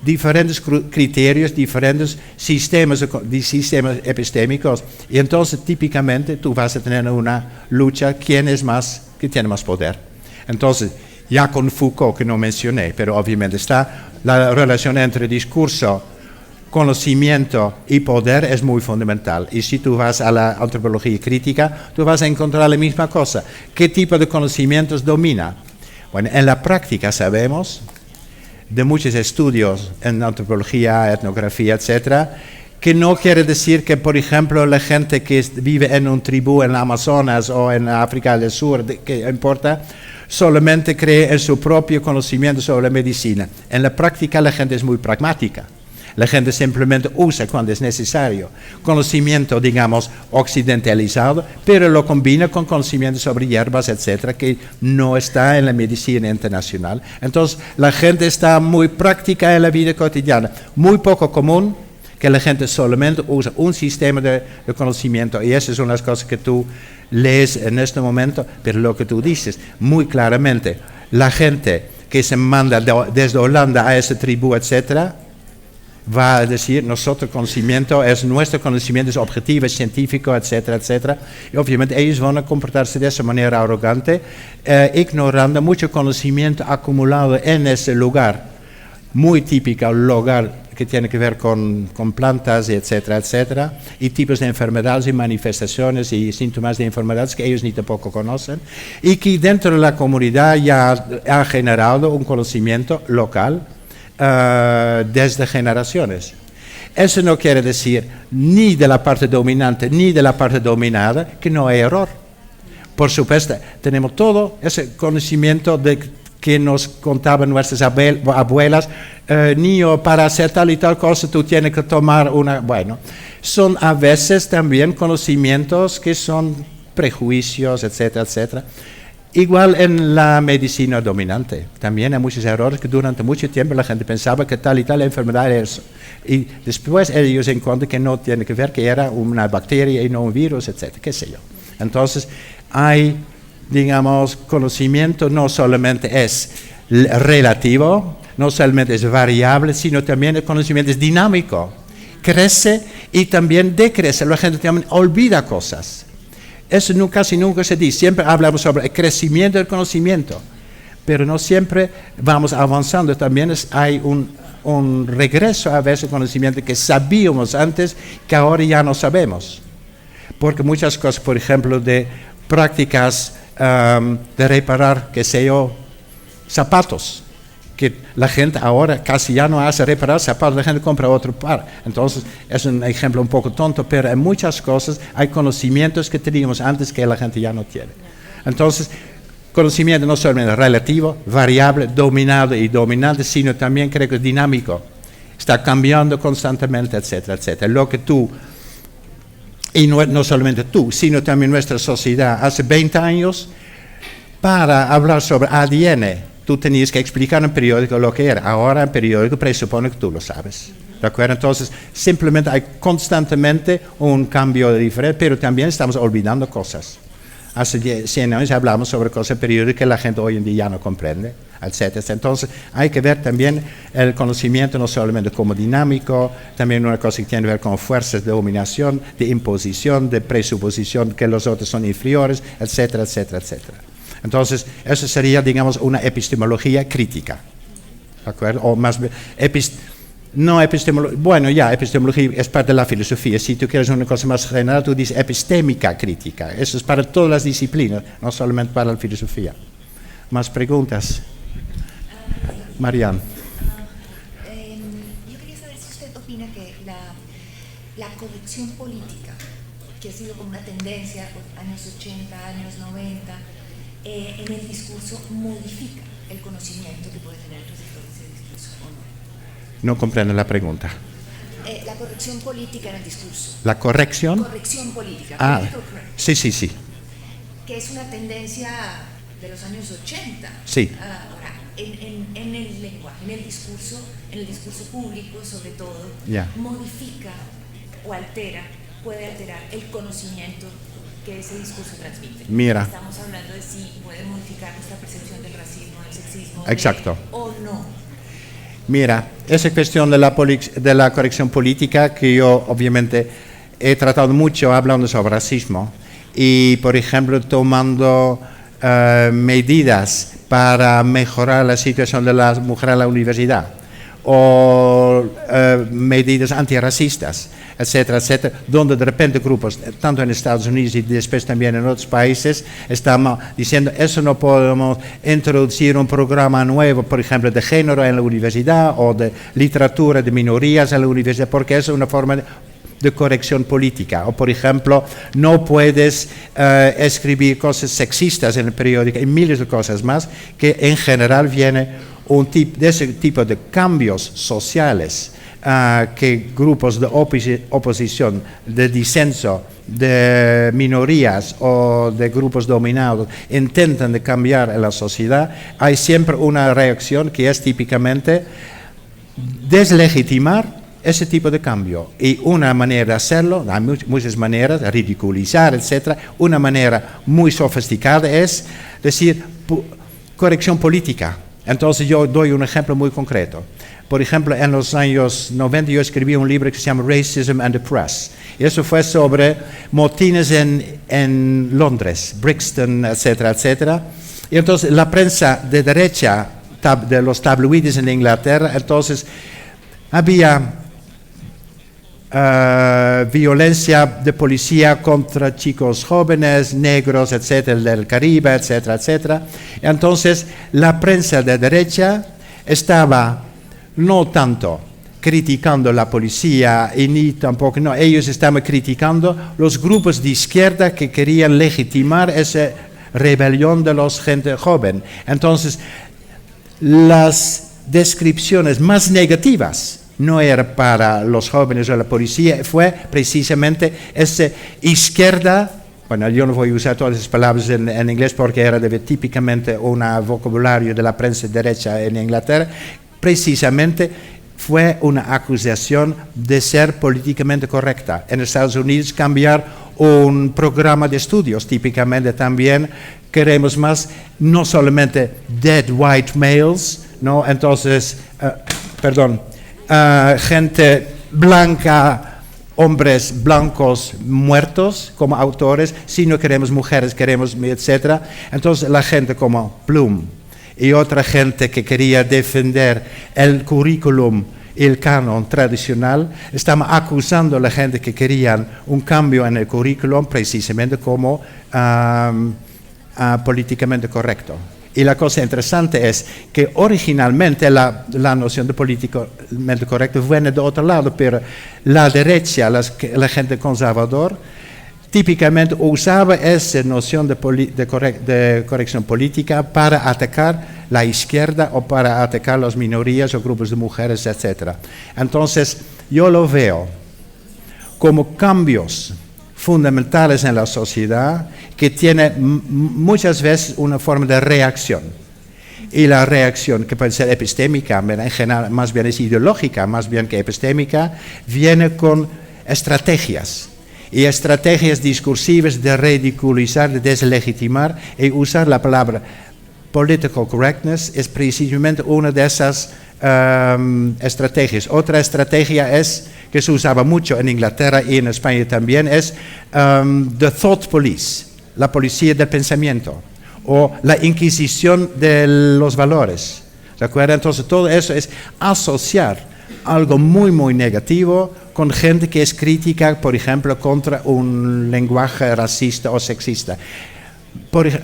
diferentes criterios, diferentes sistemas epistémicos, y entonces típicamente tú vas a tener una lucha, quién tiene más poder. Entonces, ya con Foucault, que no mencioné, pero obviamente está la relación entre discurso, conocimiento y poder es muy fundamental. Y si tú vas a la antropología crítica, tú vas a encontrar la misma cosa. ¿Qué tipo de conocimientos domina? Bueno, en la práctica sabemos de muchos estudios en antropología, etnografía, etcétera, que no quiere decir que, por ejemplo, la gente que vive en un tribu en Amazonas o en África del Sur, que importa, solamente cree en su propio conocimiento sobre la medicina. En la práctica la gente es muy pragmática. La gente simplemente usa cuando es necesario conocimiento, digamos, occidentalizado, pero lo combina con conocimiento sobre hierbas, etcétera, que no está en la medicina internacional. Entonces, la gente está muy práctica en la vida cotidiana, muy poco común que la gente solamente usa un sistema de conocimiento, y esas son las cosas que tú lees en este momento, pero lo que tú dices muy claramente, la gente que se manda desde Holanda a esa tribu, etcétera, va a decir, nuestro conocimiento es objetivo, es científico, etcétera, etcétera. Y obviamente ellos van a comportarse de esa manera arrogante, ignorando mucho conocimiento acumulado en ese lugar, muy típico lugar que tiene que ver con plantas, etcétera, etcétera, y tipos de enfermedades y manifestaciones y síntomas de enfermedades que ellos ni tampoco conocen, y que dentro de la comunidad ya ha generado un conocimiento local, desde generaciones. Eso no quiere decir ni de la parte dominante ni de la parte dominada que no hay error. Por supuesto, tenemos todo ese conocimiento que nos contaban nuestras abuelas, niño, para hacer tal y tal cosa tú tienes que tomar una... Bueno, son a veces también conocimientos que son prejuicios, etcétera, etcétera. Igual en la medicina dominante, también hay muchos errores que durante mucho tiempo la gente pensaba que tal y tal enfermedad era eso. Y después ellos encuentran que no tiene que ver, que era una bacteria y no un virus, etcétera, qué sé yo. Entonces, hay, digamos, conocimiento no solamente es relativo, no solamente es variable, sino también el conocimiento es dinámico. Crece y también decrece, la gente también olvida cosas. Eso casi nunca se dice, siempre hablamos sobre el crecimiento del conocimiento, pero no siempre vamos avanzando, también hay un regreso a veces al conocimiento que sabíamos antes, que ahora ya no sabemos. Porque muchas cosas, por ejemplo, de prácticas de reparar, qué sé yo, zapatos, que la gente ahora casi ya no hace reparar zapatos, la gente compra otro par. Entonces, es un ejemplo un poco tonto, pero en muchas cosas hay conocimientos que teníamos antes que la gente ya no tiene. Entonces, conocimiento no solamente relativo, variable, dominado y dominante, sino también creo que es dinámico. Está cambiando constantemente, etcétera, etcétera. Lo que tú, y no solamente tú, sino también nuestra sociedad, hace 20 años, para hablar sobre ADN, tú tenías que explicar en periódico lo que era. Ahora en periódico presupone que tú lo sabes. ¿De acuerdo? Entonces, simplemente hay constantemente un cambio de diferencia, pero también estamos olvidando cosas. Hace 100 años hablamos sobre cosas periódicas que la gente hoy en día ya no comprende, etc. Entonces, hay que ver también el conocimiento no solamente como dinámico, también una cosa que tiene que ver con fuerzas de dominación, de imposición, de presuposición que los otros son inferiores, etcétera, etcétera, etcétera. Entonces, eso sería, digamos, una epistemología crítica, ¿de acuerdo? O más bien, epistemología es parte de la filosofía. Si tú quieres una cosa más general, tú dices epistémica crítica. Eso es para todas las disciplinas, no solamente para la filosofía. ¿Más preguntas? Marian. Yo quería saber si usted opina que la corrección política, que ha sido como una tendencia por años 80, años 90, en el discurso modifica el conocimiento que puede tener los sectores de discurso o no. No comprendo la pregunta. La corrección política en el discurso. ¿La corrección? Corrección política. Sí. Que es una tendencia de los años 80. Sí. Ahora, en el lenguaje, en el discurso público sobre todo, modifica o puede alterar el conocimiento que ese discurso transmite. Mira. Estamos hablando de si puede modificar nuestra percepción del racismo, del sexismo, exacto, o no. Mira, esa cuestión de la corrección política que yo obviamente he tratado mucho hablando sobre racismo y, por ejemplo, tomando medidas para mejorar la situación de las mujeres en la universidad o medidas antirracistas, etcétera, etcétera, donde de repente grupos, tanto en Estados Unidos y después también en otros países, estamos diciendo, eso no podemos introducir un programa nuevo, por ejemplo, de género en la universidad o de literatura de minorías en la universidad, porque eso es una forma de corrección política. O, por ejemplo, no puedes escribir cosas sexistas en el periódico y miles de cosas más, que en general viene de ese tipo de cambios sociales que grupos de oposición, de disenso, de minorías o de grupos dominados intentan de cambiar en la sociedad, hay siempre una reacción que es típicamente deslegitimar ese tipo de cambio. Y una manera de hacerlo, hay muchas maneras, de ridiculizar, etc. Una manera muy sofisticada es decir corrección política. Entonces yo doy un ejemplo muy concreto. Por ejemplo, en los años 90 yo escribí un libro que se llama Racism and the Press. Y eso fue sobre motines en Londres, Brixton, etcétera, etcétera. Y entonces la prensa de derecha de los tabloides en Inglaterra, entonces había violencia de policía contra chicos jóvenes, negros, etcétera, del Caribe, etcétera, etcétera. Entonces la prensa de derecha estaba no tanto criticando la policía y ni tampoco, no, ellos estaban criticando los grupos de izquierda que querían legitimar ese rebelión de los gente joven. Entonces, las descripciones más negativas no eran para los jóvenes o la policía, fue precisamente esa izquierda. Bueno, yo no voy a usar todas esas palabras en inglés porque era típicamente un vocabulario de la prensa derecha en Inglaterra. Precisamente fue una acusación de ser políticamente correcta. En Estados Unidos cambiar un programa de estudios, típicamente también queremos más, no solamente dead white males, ¿no? Entonces, gente blanca, hombres blancos muertos como autores, sino queremos mujeres, queremos etc. Entonces la gente como Bloom y otra gente que quería defender el currículum y el canon tradicional, estamos acusando a la gente que querían un cambio en el currículum precisamente como políticamente correcto. Y la cosa interesante es que originalmente la noción de políticamente correcto viene de otro lado, pero la derecha, la gente conservadora, típicamente usaba esa noción de corrección política para atacar la izquierda o para atacar las minorías o grupos de mujeres, etc. Entonces, yo lo veo como cambios fundamentales en la sociedad que tiene muchas veces una forma de reacción. Y la reacción, que puede ser epistémica, en general más bien es ideológica, más bien que epistémica, viene con estrategias. Y estrategias discursivas de ridiculizar, de deslegitimar y usar la palabra political correctness es precisamente una de esas estrategias. Otra estrategia es, que se usaba mucho en Inglaterra y en España también, es the thought police, la policía del pensamiento, o la inquisición de los valores. ¿De acuerdo? Entonces todo eso es asociar algo muy, muy negativo con gente que es crítica, por ejemplo, contra un lenguaje racista o sexista.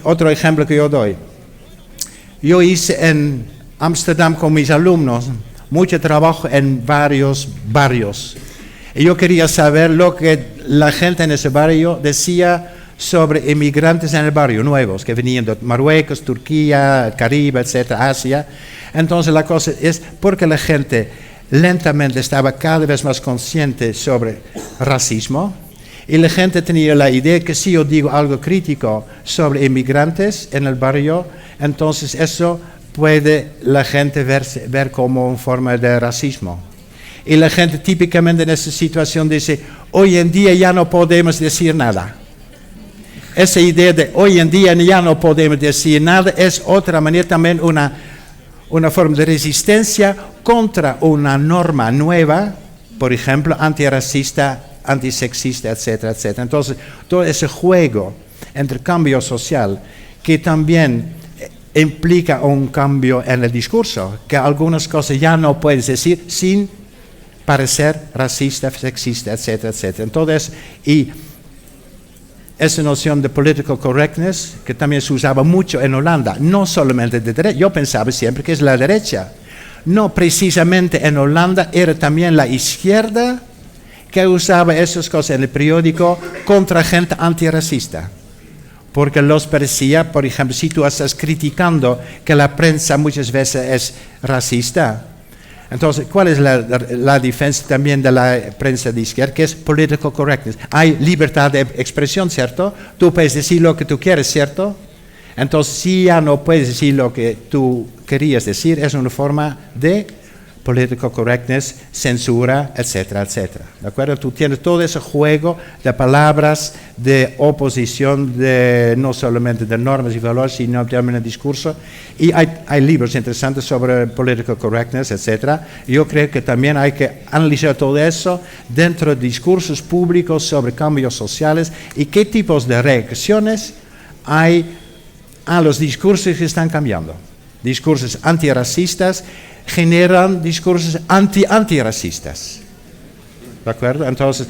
Otro ejemplo que yo doy. Yo hice en Ámsterdam con mis alumnos mucho trabajo en varios barrios. Y yo quería saber lo que la gente en ese barrio decía sobre inmigrantes en el barrio, nuevos, que venían de Marruecos, Turquía, Caribe, etcétera, Asia. Entonces la cosa es porque la gente lentamente estaba cada vez más consciente sobre racismo y la gente tenía la idea que si yo digo algo crítico sobre inmigrantes en el barrio, entonces eso puede la gente ver como una forma de racismo. Y la gente típicamente en esa situación dice, hoy en día ya no podemos decir nada. Esa idea de hoy en día ya no podemos decir nada es otra manera también una forma de resistencia contra una norma nueva, por ejemplo, antirracista, antisexista, etcétera, etcétera. Entonces, todo ese juego entre cambio social que también implica un cambio en el discurso, que algunas cosas ya no puedes decir sin parecer racista, sexista, etcétera, etcétera. Entonces, y esa noción de political correctness, que también se usaba mucho en Holanda, no solamente de derecha, yo pensaba siempre que es la derecha. No, precisamente en Holanda era también la izquierda que usaba esas cosas en el periódico contra gente antirracista. Porque los parecía, por ejemplo, si tú estás criticando que la prensa muchas veces es racista, entonces, ¿cuál es la diferencia también de la prensa de izquierda? Que es political correctness. Hay libertad de expresión, ¿cierto? Tú puedes decir lo que tú quieres, ¿cierto? Entonces, si ya no puedes decir lo que tú querías decir, es una forma de political correctness, censura, etcétera, etcétera. ¿De acuerdo? Tú tienes todo ese juego de palabras de oposición, de no solamente de normas y valores, sino también de discurso. Y hay libros interesantes sobre political correctness, etcétera. Yo creo que también hay que analizar todo eso dentro de discursos públicos sobre cambios sociales y qué tipos de reacciones hay a los discursos que están cambiando. Discursos antirracistas generan discursos antirracistas. ¿De acuerdo? Entonces,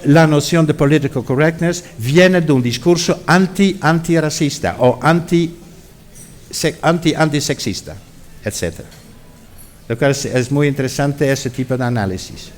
la noción de political correctness viene de un discurso antirracista o antisexista, etc. Es muy interesante ese tipo de análisis.